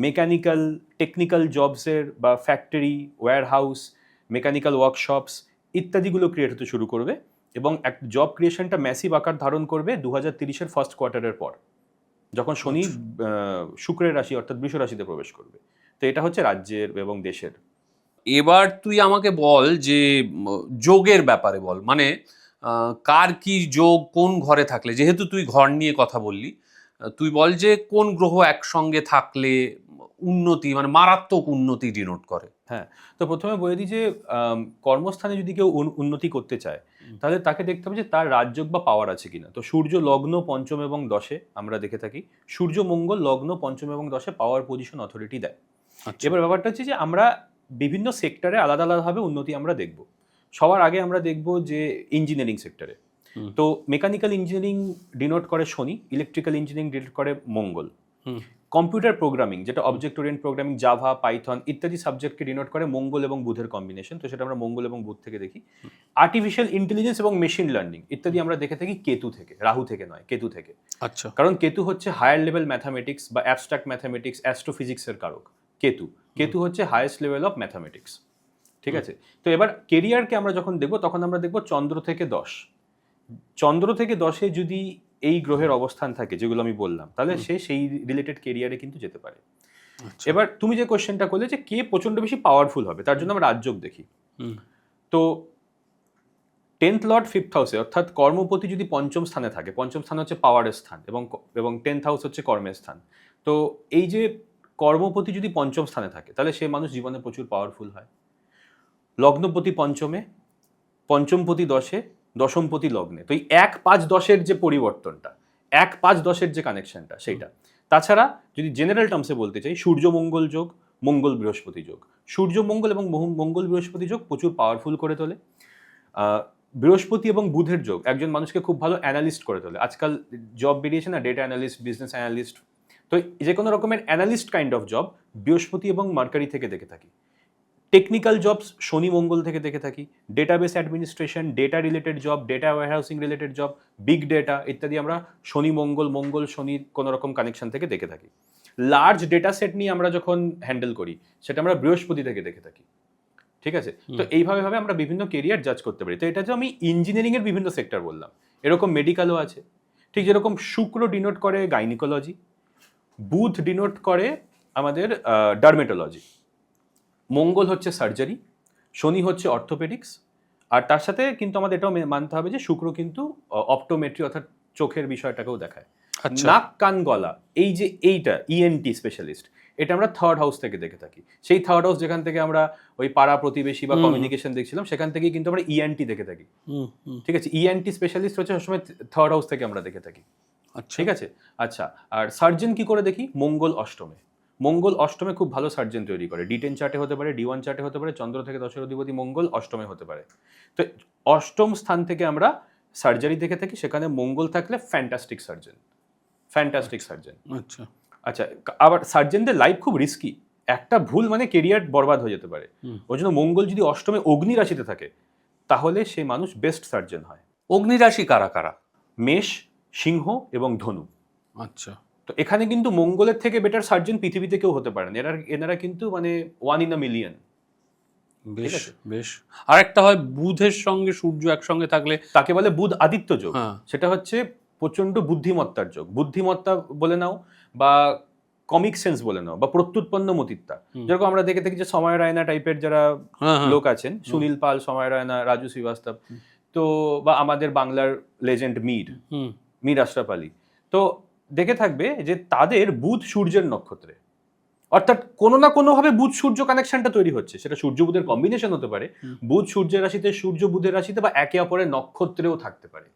মেকানিক্যাল, টেকনিক্যাল জবসের বা factory, warehouse, mechanical workshops ইত্যাদিগুলো ক্রিয়েট হতে শুরু করবে। এবং এক জব ক্রিয়েশনটা ম্যাসিভ আকার ধারণ করবে 2030-এর ফার্স্ট কোয়ার্টারের পর, যখন শনি শুক্রের রাশি অর্থাৎ বৃষ রাশিতে প্রবেশ করবে। তো এটা হচ্ছে রাজ্যের এবং দেশের। এবার তুই আমাকে বল যে যোগের ব্যাপারে বল, মানে কার কি যোগ কোন ঘরে থাকলে, যেহেতু তুই ঘর নিয়ে কথা বললি, তুই বল যে কোন গ্রহ একসঙ্গে থাকলে উন্নতি, মানে মারাত্মক উন্নতি ডিনোট করে। হ্যাঁ, তো প্রথমে বলে দিই যে কর্মস্থানে যদি কেউ উন্নতি করতে চায় তাহলে তাকে দেখতে হবে যে তার রাজযোগ বা পাওয়ার আছে কিনা। তো সূর্য লগ্ন পঞ্চম এবং দশে আমরা দেখে থাকি, সূর্য মঙ্গল লগ্ন পঞ্চম এবং দশে পাওয়ার পজিশন অথরিটি দেয়। এবার ব্যাপারটা হচ্ছে যে আমরা বিভিন্ন সেক্টরে আলাদা আলাদাভাবে উন্নতি আমরা দেখব। সবার আগে আমরা দেখব যে ইঞ্জিনিয়ারিং সেক্টরে। তো মেকানিক্যাল ইঞ্জিনিয়ারিং ডিনোট করে শনি, ইলেকট্রিক্যাল ইঞ্জিনিয়ারিং ডিনোট করে মঙ্গল। কম্পিউটার প্রোগ্রামিং, যেটা object Orient programming, Java, Python ইত্যাদি সাবজেক্টকে ডিনোট করে মঙ্গল এবং বুধের কম্বিনেশন, তো সেটা আমরা মঙ্গল এবং বুধ থেকে দেখি। আর্টিফিশিয়াল ইন্টেলিজেন্স এবং মেশিন লার্নিং ইত্যাদি আমরা দেখে থাকি কেতু থেকে, রাহু থেকে নয়, কেতু থেকে। আচ্ছা, কারণ কেতু হচ্ছে হায়ার লেভেল ম্যাথামেটিক্স বা অ্যাবস্ট্রাক্ট ম্যাথামেটিক্স, অ্যাস্ট্রোফিজিক্সের কারক। কেতু হচ্ছে হাইয়েস্ট লেভেল অফ ম্যাথামেটিক্স। ঠিক আছে, তো এবার কেরিয়ারকে আমরা যখন দেখবো তখন আমরা দেখবো চন্দ্র থেকে 10। চন্দ্র থেকে 10-এ যদি এই গ্রহের অবস্থান থাকে যেগুলো আমি বললাম, তাহলে সে সেই রিলেটেড কেরিয়ারে কিন্তু যেতে পারে। এবার তুমি যে কোশ্চেনটা করলে যে কে প্রচন্ড বেশি পাওয়ারফুল হবে, তার জন্য আমরা রাজযোগ দেখি। তো 10th লর্ড 5th হাউসে, অর্থাৎ কর্মপতি যদি পঞ্চম স্থানে থাকে, পঞ্চম স্থান হচ্ছে পাওয়ারের স্থান এবং 10th হাউস হচ্ছে কর্মের স্থান। তো এই যে কর্মপতি যদি পঞ্চম স্থানে থাকে তাহলে সে মানুষ জীবনে প্রচুর পাওয়ারফুল হয়। লগ্নপতি পঞ্চমে, পঞ্চমপতি 10-এ, দশমপতি লগ্নে। তো এই 1-5-10-এর যে পরিবর্তনটা, 1-5-10-এর যে কানেকশনটা সেইটা। তাছাড়া যদি জেনারেল টার্মসে বলতে চাই, সূর্য মঙ্গল যোগ, মঙ্গল বৃহস্পতি যোগ। সূর্য মঙ্গল এবং মঙ্গল বৃহস্পতি যোগ প্রচুর পাওয়ারফুল করে তোলে। বৃহস্পতি এবং বুধের যোগ একজন মানুষকে খুব ভালো অ্যানালিস্ট করে তোলে। আজকাল জব বেরিয়েছে না, ডেটা অ্যানালিস্ট, বিজনেস অ্যানালিস্ট। তো যে কোনো রকমের অ্যানালিস্ট কাইন্ড অফ জব বৃহস্পতি এবং মার্কারি থেকে দেখে থাকি। টেকনিক্যাল জবস শনি মঙ্গল থেকে দেখে থাকি। Database administration, data related job, data warehousing related job, big data ইত্যাদি আমরা শনি মঙ্গল, মঙ্গল শনির কোনো রকম কানেকশন থেকে দেখে থাকি। লার্জ ডেটা সেট নিয়ে আমরা যখন হ্যান্ডেল করি সেটা আমরা বৃহস্পতি থেকে দেখে থাকি। ঠিক আছে, তো এইভাবে আমরা বিভিন্ন কেরিয়ার জাজ করতে পারি। তো এটা যে আমি ইঞ্জিনিয়ারিং এর বিভিন্ন সেক্টর বললাম, এরকম মেডিকেলও আছে। ঠিক যেরকম শুক্র ডিনোট করে গাইনিকোলজি, বুধ ডিনোট করে আমাদের ডার্মেটোলজি, মঙ্গল হচ্ছে সার্জারি, শনি হচ্ছে অর্থোপেডিক্স, আর তার সাথে কিন্তু আমাদের এটাও মানতে হবে যে শুক্র কিন্তু অপটোমেট্রি অর্থাৎ চোখের বিষয়টাকেও দেখায়। নাক কান গলা, এই যে এইটা ইএনটি স্পেশালিস্ট, এটা আমরা থার্ড হাউস থেকে দেখে থাকি। সেই থার্ড হাউস যেখান থেকে আমরা ওই পাড়া প্রতিবেশী বা কমিউনিকেশন দেখছিলাম, সেখান থেকেই কিন্তু আমরা ইএনটি দেখে থাকি। ঠিক আছে, ইএনটি স্পেশালিস্ট হচ্ছে সবসময় থার্ড হাউস থেকে আমরা দেখে থাকি। ঠিক আছে, আচ্ছা, আর সার্জন কি করে দেখি? মঙ্গল অষ্টমে। মঙ্গল অষ্টমে খুব ভালো সার্জন তৈরি করে। D10 চার্টে হতে পারে, D1 চার্টে হতে পারে, চন্দ্র থেকে 10-এর অধিপতি মঙ্গল অষ্টমে হতে পারে। তো অষ্টম স্থান থেকে আমরা সার্জারি দেখে থাকি, সেখানে মঙ্গল থাকলে ফ্যান্টাস্টিক সার্জন। আচ্ছা আচ্ছা, আবার সার্জনদের লাইফ খুব রিস্কি, একটা ভুল মানে কেরিয়ার বরবাদ হয়ে যেতে পারে। ওই জন্য মঙ্গল যদি অষ্টমে অগ্নি রাশিতে থাকে তাহলে সে মানুষ বেস্ট সার্জন হয়। অগ্নি রাশি কারা কারা? মেষ, সিংহ এবং ধনু। আচ্ছা, তো এখানে কিন্তু মঙ্গলের থেকে বেটার সার্জন পৃথিবীতে কেউ হতে পারে না। এনারা কিন্তু মানে 1 in a million। বেশ বেশ। আর একটা হয় বুধের সঙ্গে সূর্য একসঙ্গে থাকলে, তাকে বলে বুধ আদিত্য যোগ। সেটা হচ্ছে প্রচন্ড বুদ্ধিমত্তার যোগ। বুদ্ধিমত্তা বলে নাও বা কমিক সেন্স বলে নাও বা প্রত্যুৎপন্ন মতিত্বা। যেরকম আমরা দেখে থাকি যে সময় রায়না টাইপের যারা লোক আছেন, সুনীল পাল, সময় রায়না, রাজু শ্রীবাস্তব, তো বা আমাদের বাংলার লেজেন্ড মীর আশরাফ আলী, তো দেখে থাকবে যে তাদের বুধ সূর্যের নক্ষত্রে, অর্থাৎ কোনো না কোনোভাবে বুধ সূর্য কানেকশনটা তৈরি হচ্ছে। সেটা সূর্য বুধের কম্বিনেশন হতে পারে, বুধ সূর্যের রাশিতে, সূর্য বুধের রাশিতে, বা একে অপরের নক্ষত্রেও থাকতে পারে।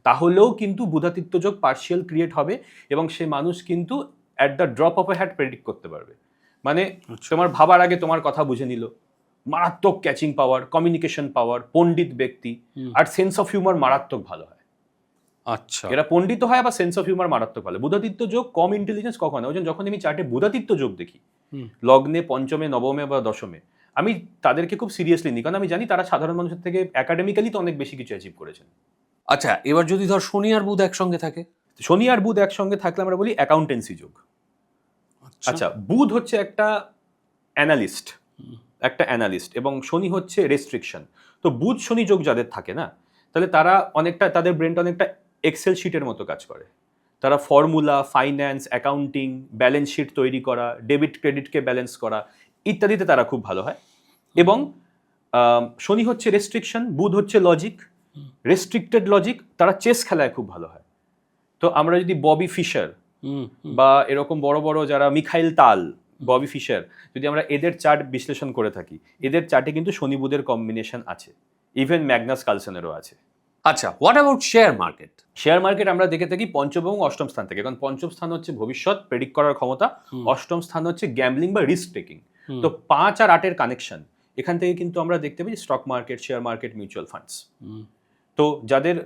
তাহলেও কিন্তু বুধাদিত্য যোগ পার্শিয়াল ক্রিয়েট হবে এবং সে মানুষ কিন্তু at the drop of a hat predict করতে পারবে। মানে তোমার ভাবার আগে তোমার কথা বুঝে নিল, মারাত্মক ক্যাচিং পাওয়ার, কমিউনিকেশন পাওয়ার, পণ্ডিত ব্যক্তি, আর সেন্স অফ হিউমার মারাত্মক ভালো হয়। আচ্ছা, এরা পণ্ডিত হয় বা সেন্স অফ হিউমার মারাত্মক ভালো। বুধাদিত্য যোগ কম ইন্টেলিজেন্স কখন? ওই জন্য যখন আমি চার্টে বুধাদিত্য যোগ দেখি লগ্নে, পঞ্চমে, নবমে বা দশমে, আমি তাদেরকে খুব সিরিয়াসলি নিই, কারণ আমি জানি তারা সাধারণ মানুষের থেকে একাডেমিক্যালি তো অনেক বেশি কিছু অ্যাচিভ করেছেন। আচ্ছা, এবার যদি ধর শনি আর বুধ একসঙ্গে থাকে? শনি আর বুধ একসঙ্গে থাকলে আমরা বলি অ্যাকাউন্টেন্সি যোগ। আচ্ছা, বুধ হচ্ছে একটা অ্যানালিস্ট এবং শনি হচ্ছে রেস্ট্রিকশন। তো বুধ শনি যোগ যাদের থাকে না, তাহলে তারা অনেকটা, তাদের ব্রেনটা অনেকটা এক্সেল শিটের মতো কাজ করে। তারা formula, finance, accounting, balance sheet তৈরি করা, ডেবিট ক্রেডিটকে ব্যালেন্স করা ইত্যাদিতে তারা খুব ভালো হয়। এবং শনি হচ্ছে রেস্ট্রিকশন, বুধ হচ্ছে লজিক, রেস্ট্রিক্টেড লজিক, তারা চেস খেলায় খুব ভালো হয়। তো আমরা যদি ববি ফিশার বা এরকম বড় বড় যারা মিখাইল তাল, ববি ফিশার, যদি আমরা এদের চার্ট বিশ্লেষণ করে থাকি, এদের চার্টে কিন্তু শনি বুধের কম্বিনেশন আছে, ইভেন ম্যাগনাস কার্লসেনেরও আছে। আচ্ছা, what about share market? Share market আমরা দেখে থাকি পঞ্চম এবং অষ্টম স্থান থেকে, কারণ পঞ্চম স্থান হচ্ছে ভবিষ্যৎ প্রেডিক্ট করার ক্ষমতা, অষ্টম স্থান হচ্ছে গ্যাম্বলিং বা রিস্ক টেকিং। তো 5 আর 8-এর কানেকশন এখান থেকে কিন্তু আমরা দেখতে পাই stock market, share market, mutual funds. তো যাদের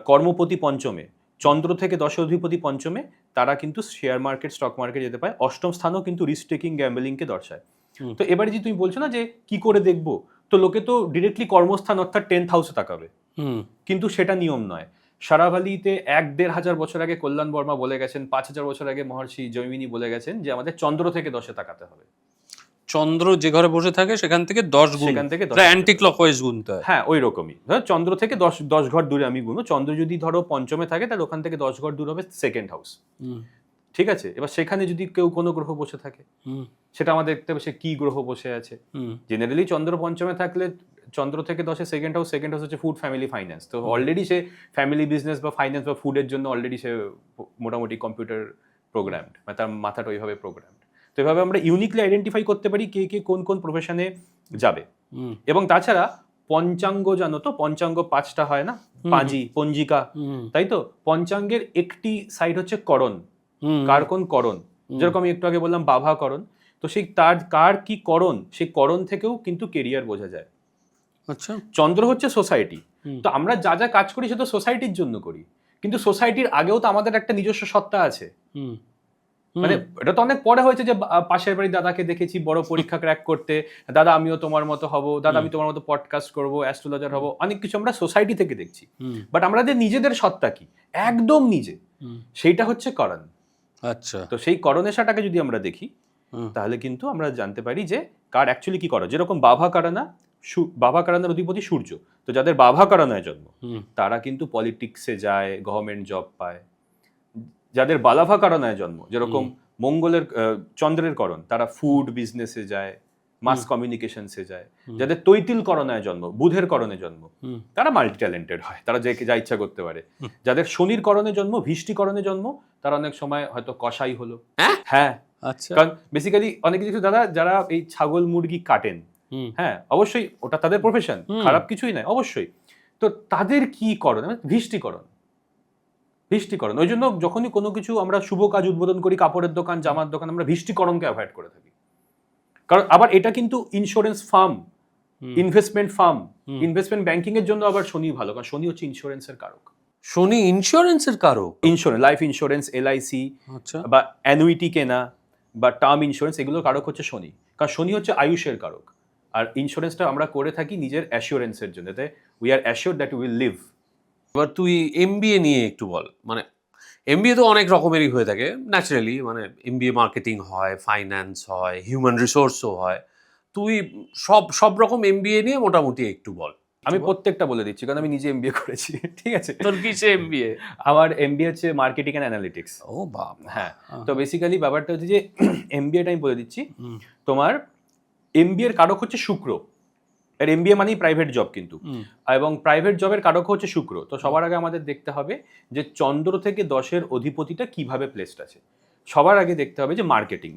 কর্মপতি পঞ্চমে, চন্দ্র থেকে 10 অধিপতি পঞ্চমে, তারা কিন্তু শেয়ার মার্কেট, স্টক মার্কেট যেতে পায়। অষ্টম স্থানও কিন্তু রিস্ক টেকিং, গ্যাম্বলিংকে দর্শায়। তো এবারে যে তুমি বলছো না যে কি করে দেখবো, তো লোকে তো ডিরেক্টলি কর্মস্থান অর্থাৎ 10th হাউসে তাকাবে, কিন্তু সেটা নিয়ম নয়। সারাভালিতে 1-1.5 হাজার বছর আগে কল্যাণ বর্মা বলে গেছেন, 5,000 বছর আগে মহর্ষি জৈমিনী বলে গেছেন যে আমাদের চন্দ্র থেকে 10-এ তাকাতে হবে। চন্দ্র যে ঘরে বসে থাকে সেখান থেকে 10 গুণ, সেখান থেকে 10 অ্যান্টি ক্লকওয়াইজ গুনতে হয়। হ্যাঁ, ওই রকমই। ধরো চন্দ্র থেকে 10 ঘর দূরে আমি গুনো, চন্দ্র যদি ধরো পঞ্চমে থাকে তাহলে ওখান থেকে 10 ঘর দূর হবে সেকেন্ড হাউস। ঠিক আছে, এবার সেখানে যদি কেউ কোনো গ্রহ বসে থাকে, সেটা আমাদের দেখতে হবে সে কি গ্রহ বসে আছে। জেনারেলি চন্দ্র পঞ্চমে থাকলে চন্দ্র থেকে 10-এ সেকেন্ড হাউস হচ্ছে ফুড, ফ্যামিলি, ফাইন্যান্স। তো অলরেডি সে ফ্যামিলি বিজনেস বা ফাইন্যান্স বা ফুডের জন্য অলরেডি সে মোটামুটি কম্পিউটার প্রোগ্রামড, মানে তার মাথাটা ওইভাবে প্রোগ্রামড। তো এভাবে আমরা ইউনিকলি আইডেন্টিফাই করতে পারি কে কে কোন কোন প্রফেশনে যাবে। এবং তাছাড়া পঞ্চাঙ্গ, জানো তো পঞ্চাঙ্গ 5টা হয় না, পাঁজি, পঞ্জিকা, তাই তো? পঞ্চাঙ্গের একটি সাইড হচ্ছে করণ, কার কোন করণ, যেরকম আমি একটু আগে বললাম বাভাকরণ। তো সেই তার কার কি করণ, সেই করণ থেকেও কিন্তু কেরিয়ার বোঝা যায়। আচ্ছা, চন্দ্র হচ্ছে সোসাইটি। তো আমরা যা যা কাজ করি সেটা সোসাইটির জন্য করি, কিন্তু সোসাইটির আগেও তো আমাদের একটা নিজস্ব সত্তা আছে। মানে এটা তো অনেক পরে হয়েছে যে পাশের বাড়ির দাদাকে দেখেছি বড় পরীক্ষা ক্র্যাক করতে, দাদা আমিও তোমার মতো হব, দাদা আমি তোমার মতো পডকাস্ট করবো, অ্যাস্ট্রোলজার হব, অনেক কিছু আমরা সোসাইটি থেকে দেখছি। বাট আমাদের নিজেদের সত্তা কি, একদম নিজে, সেইটা হচ্ছে করণ। আচ্ছা, তো সেই করণেশাটাকে যদি আমরা দেখি তাহলে কিন্তু আমরা জানতে পারি যে কার অ্যাকচুয়ালি কি করে। যেরকম বাভাকারানার অধিপতি সূর্য, তো যাদের বাভাকারানায় জন্ম তারা কিন্তু পলিটিক্সে যায়, গভর্নমেন্ট জব পায়। যাদের বালাভাকারানায় জন্ম, যেরকম মঙ্গলের চন্দ্রের করণ, তারা ফুড বিজনেসে যায়, মাস কমিউনিকেশনসে যায়। যাদের তৈতিল করণায় জন্ম, বুধের করণে জন্ম, তারা মাল্টি ট্যালেন্টেড হয়, তারা যে যা ইচ্ছা করতে পারে। যাদের শনির করণে জন্ম, ভিষ্টি করণে জন্ম, তারা অনেক সময় হয়তো কসাই হলো। হ্যাঁ, আচ্ছা, কারণ বেসিক্যালি অনেক কিছু দাদা যারা এই ছাগল মুরগি কাটেন, হ্যাঁ অবশ্যই ওটা তাদের প্রফেশন, খারাপ কিছুই নয় অবশ্যই। তো তাদের কি করণ, ভিষ্টিকরণ। ওই জন্য যখনই কোনো কিছু আমরা শুভ কাজ উদ্বোধন করি, কাপড়ের দোকান, জামার দোকান, আমরা ভিষ্টিকরণকে অ্যাভয়েড করে থাকি। কারণ আবার এটা কিন্তু insurance farm, investment farm, investment banking এর জন্য আবার শনি ভালো, কারণ শনি হচ্ছে ইন্স্যুরেন্সের কারক। শনি ইন্স্যুরেন্সের কারক? ইন্স্যুরেন্স, লাইফ ইন্স্যুরেন্স, এলআইসি, আচ্ছা, বা অ্যানুইটি কেনা বা টার্ম ইন্স্যুরেন্স, এগুলোর কারক হচ্ছে শনি। কারণ শনি হচ্ছে আয়ুষের কারক। আর ইন্স্যুরেন্সটা আমরা করে থাকি নিজের অ্যাসিওরেন্সের জন্য, যাতে we are assure that we will live. এবার তুই এমবিএ নিয়ে একটু বল। মানে এমবিএ তো অনেক রকমেরই হয়ে থাকে ন্যাচারালি, মানে এমবিএ মার্কেটিং হয়, ফাইন্যান্স হয়, হিউম্যান রিসোর্সও হয়। তুই সব রকম এমবিএ নিয়ে মোটামুটি একটু বল। আমি প্রত্যেকটা বলে দিচ্ছি, কারণ আমি নিজে এমবিএ করেছি। ঠিক আছে, তোর কিসে এমবিএ? আমার এমবিএ হচ্ছে মার্কেটিং অ্যান্ড অ্যানালিটিক্স। ও বাবা, হ্যাঁ। তো বেসিক্যালি ব্যাপারটা হচ্ছে যে এমবিএটা আমি বলে দিচ্ছি। তোমার এমবিএর কারক হচ্ছে শুক্র। এর এমবিএ মানেই প্রাইভেট জব কিন্তু, এবং প্রাইভেট জবের কারক হচ্ছে শুক্র। তো সবার আগে আমাদের দেখতে হবে যে চন্দ্র থেকে 10-এর অধিপতিটা কিভাবে প্লেসড আছে। সবার আগে দেখতে হবে যে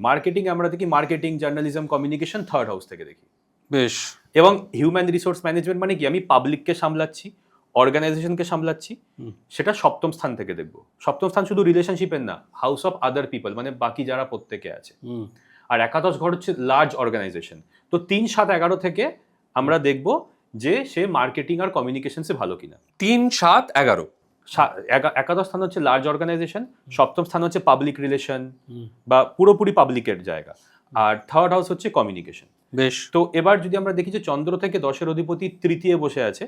মার্কেটিং আমরা দেখি marketing, journalism, communication 3rd house থেকে দেখি। বেশ। এবং হিউম্যান রিসোর্স ম্যানেজমেন্ট মানে কি, আমি পাবলিককে সামলাচ্ছি, অর্গানাইজেশনকে সামলাচ্ছি, সেটা 7ম স্থান থেকে দেখবো। 7ম স্থান শুধু রিলেশনশিপের না, হাউস অফ আদার পিপল, মানে বাকি যারা প্রত্যেকে আছে। আর একাদশ ঘর হচ্ছে লার্জ অর্গানাইজেশন। তো 3, 7, 11 থেকে আমরা দেখব যে সে মার্কেটিং আর কমিউনিকেশনসে ভালো কিনা। 3, 7, 11 একাদশ স্থান হচ্ছে লার্জ অর্গানাইজেশন, 7ম স্থান হচ্ছে পাবলিক রিলেশন বা পুরোপুরি পাবলিকের জায়গা, আর 3rd হাউস হচ্ছে কমিউনিকেশন। বেশ। তো এবার যদি আমরা দেখি যে চন্দ্র থেকে 10-এর অধিপতি তৃতীয় বসে আছে,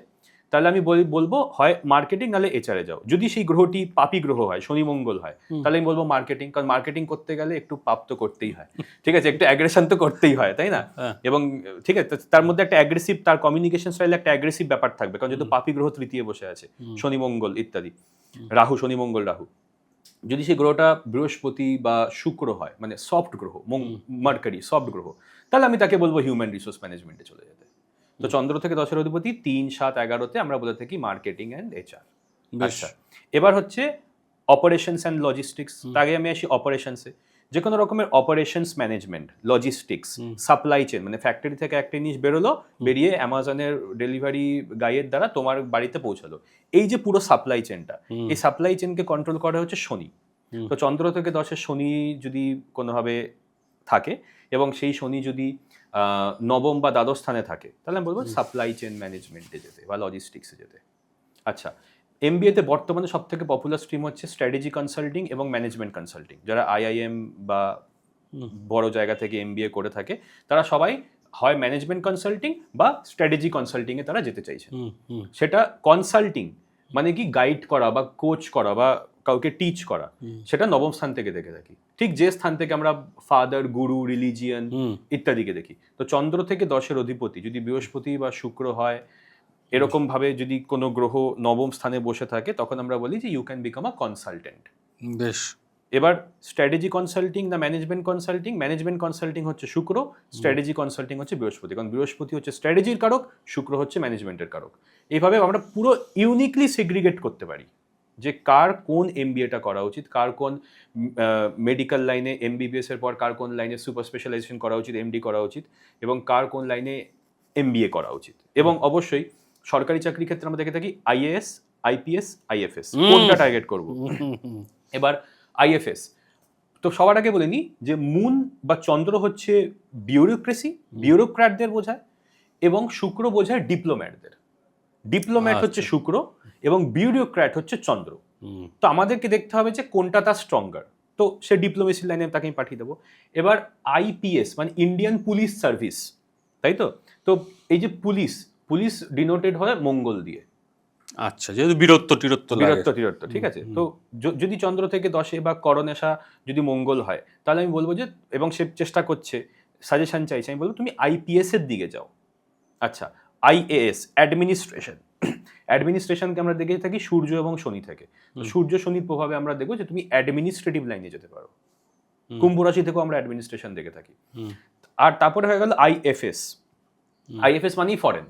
তাহলে আমি বলবো হয় মার্কেটিং নাহলে এচআরে যাও। যদি সেই গ্রহটি পাপি গ্রহ হয়, শনি মঙ্গল হয়, তাহলে আমি বলবো মার্কেটিং, কারণ মার্কেটিং করতে গেলে একটু পাপ তো করতেই হয়, ঠিক আছে, একটু অ্যাগ্রেশন তো করতেই হয়, তাই না? এবং ঠিক আছে, তার মধ্যে একটা অ্যাগ্রেসিভ, তার কমিউনিকেশন স্টাইলে একটা অ্যাগ্রেসিভ ব্যাপার থাকবে, কারণ যেহেতু পাপি গ্রহ তৃতীয় বসে আছে, শনি মঙ্গল ইত্যাদি, রাহু, শনি মঙ্গল রাহু। যদি সেই গ্রহটা বৃহস্পতি বা শুক্র হয়, মানে সফট গ্রহ, মার্কারি সফট গ্রহ, তাহলে আমি তাকে বলবো হিউম্যান রিসোর্স ম্যানেজমেন্টে চলে যেতে। তো চন্দ্র থেকে 10-এর অধিপতি 3, 7, 11-তে আমরা বলে থাকি মার্কেটিং অ্যান্ড HR। আচ্ছা, এবার হচ্ছে অপারেশনস অ্যান্ড লজিস্টিক্স। তার আগে আমি আসি অপারেশনসে। যে কোনো রকমের operations management, logistics, supply chain, মানে ফ্যাক্টরি থেকে একটা জিনিস বেরোলো, বেরিয়ে অ্যামাজনের ডেলিভারি গাইয়ের দ্বারা তোমার বাড়িতে পৌঁছালো, এই যে পুরো সাপ্লাই চেনটা, এই সাপ্লাই চেনকে কন্ট্রোল করা হচ্ছে শনি। তো চন্দ্র থেকে 10-এর শনি যদি কোনোভাবে থাকে এবং সেই শনি যদি নবম বা দ্বাদশ স্থানে থাকে, তাহলে আমি বলবো সাপ্লাই চেন ম্যানেজমেন্টে যেতে বা লজিস্টিক্সে যেতে। আচ্ছা, এমবিএতে বর্তমানে সব থেকে পপুলার স্ট্রিম হচ্ছে স্ট্র্যাটেজি কনসাল্টিং এবং ম্যানেজমেন্ট কনসাল্টিং। যারা IIM বা বড় জায়গা থেকে এমবিএ করে থাকে, তারা সবাই হয় ম্যানেজমেন্ট কনসাল্টিং বা স্ট্র্যাটেজি কনসাল্টিংয়ে তারা যেতে চাইছে। সেটা কনসাল্টিং মানে কি গাইড করা বা কোচ করা বা কাউকে টিচ করা, সেটা নবম স্থান থেকে দেখে থাকি। ঠিক যে স্থান থেকে আমরা ফাদার, গুরু, রিলিজিয়ান ইত্যাদিকে দেখি। তো চন্দ্র থেকে 10-এর অধিপতি যদি বৃহস্পতি বা শুক্র হয়, এরকম ভাবে যদি কোনো গ্রহ নবম স্থানে বসে থাকে, তখন আমরা বলি যে you can become a consultant. বেশ। এবার স্ট্র্যাটেজি কনসাল্টিং না ম্যানেজমেন্ট কনসাল্টিং? ম্যানেজমেন্ট কনসাল্টিং হচ্ছে শুক্র, স্ট্র্যাটেজি কনসাল্টিং হচ্ছে বৃহস্পতি। কারণ বৃহস্পতি হচ্ছে স্ট্র্যাটেজির কারক, শুক্র হচ্ছে ম্যানেজমেন্টের কারক। এইভাবে আমরা পুরো ইউনিকলি সেগ্রিগেট করতে পারি যে কার কোন এমবিএটা করা উচিত, কার কোন মেডিকেল লাইনে MBBS এর পর কার কোন লাইনে সুপার স্পেশালাইজেশন করা উচিত, MD করা উচিত, এবং কার কোন লাইনে MBA করা উচিত। এবং অবশ্যই সরকারি চাকরির ক্ষেত্রে আমরা দেখে থাকি IAS, IPS, IFS কোনটা টার্গেট করব। এবার IFS, তো সবার আগে বলে নিই যে মুন বা চন্দ্র হচ্ছে বিউরোক্রেসি, বিউরোক্র্যাটদের বোঝায়, এবং শুক্র বোঝায় ডিপ্লোম্যাটদের। ডিপ্লোম্যাট হচ্ছে শুক্র এবং বিউরোক্র্যাট হচ্ছে চন্দ্র। তো আমাদেরকে দেখতে হবে যে কোনটা তার স্ট্রঙ্গার, তো সে ডিপ্লোমেসি লাইনে তাকে আমি পাঠিয়ে দেবো। এবার IPS মানে ইন্ডিয়ান পুলিশ সার্ভিস, তাই তো? তো এই যে পুলিশ, পুলিশ ডিনোটেড হয় মঙ্গল দিয়ে। আচ্ছা, যেহেতু বীরত্ব টিরত্ব, ঠিক আছে। তো যদি চন্দ্র থেকে 10-এ বা করণেশা যদি মঙ্গল হয়, তাহলে আমি বলবো যে, এবং সে চেষ্টা করছে, সাজেশন চাইছে, আমি বলবো তুমি IPS এর দিকে যাও। আচ্ছা, IAS অ্যাডমিনিস্ট্রেশন। অ্যাডমিনিস্ট্রেশনকে আমরা দেখে থাকি সূর্য এবং শনি থেকে। সূর্য শনির প্রভাবে আমরা দেখবো যে তুমি অ্যাডমিনিস্ট্রেটিভ লাইনে যেতে পারো। কুম্ভ রাশি থেকেও আমরা অ্যাডমিনিস্ট্রেশন দেখে থাকি। আর তারপরে হয়ে গেল IFS। IFS মানেই ফরেন।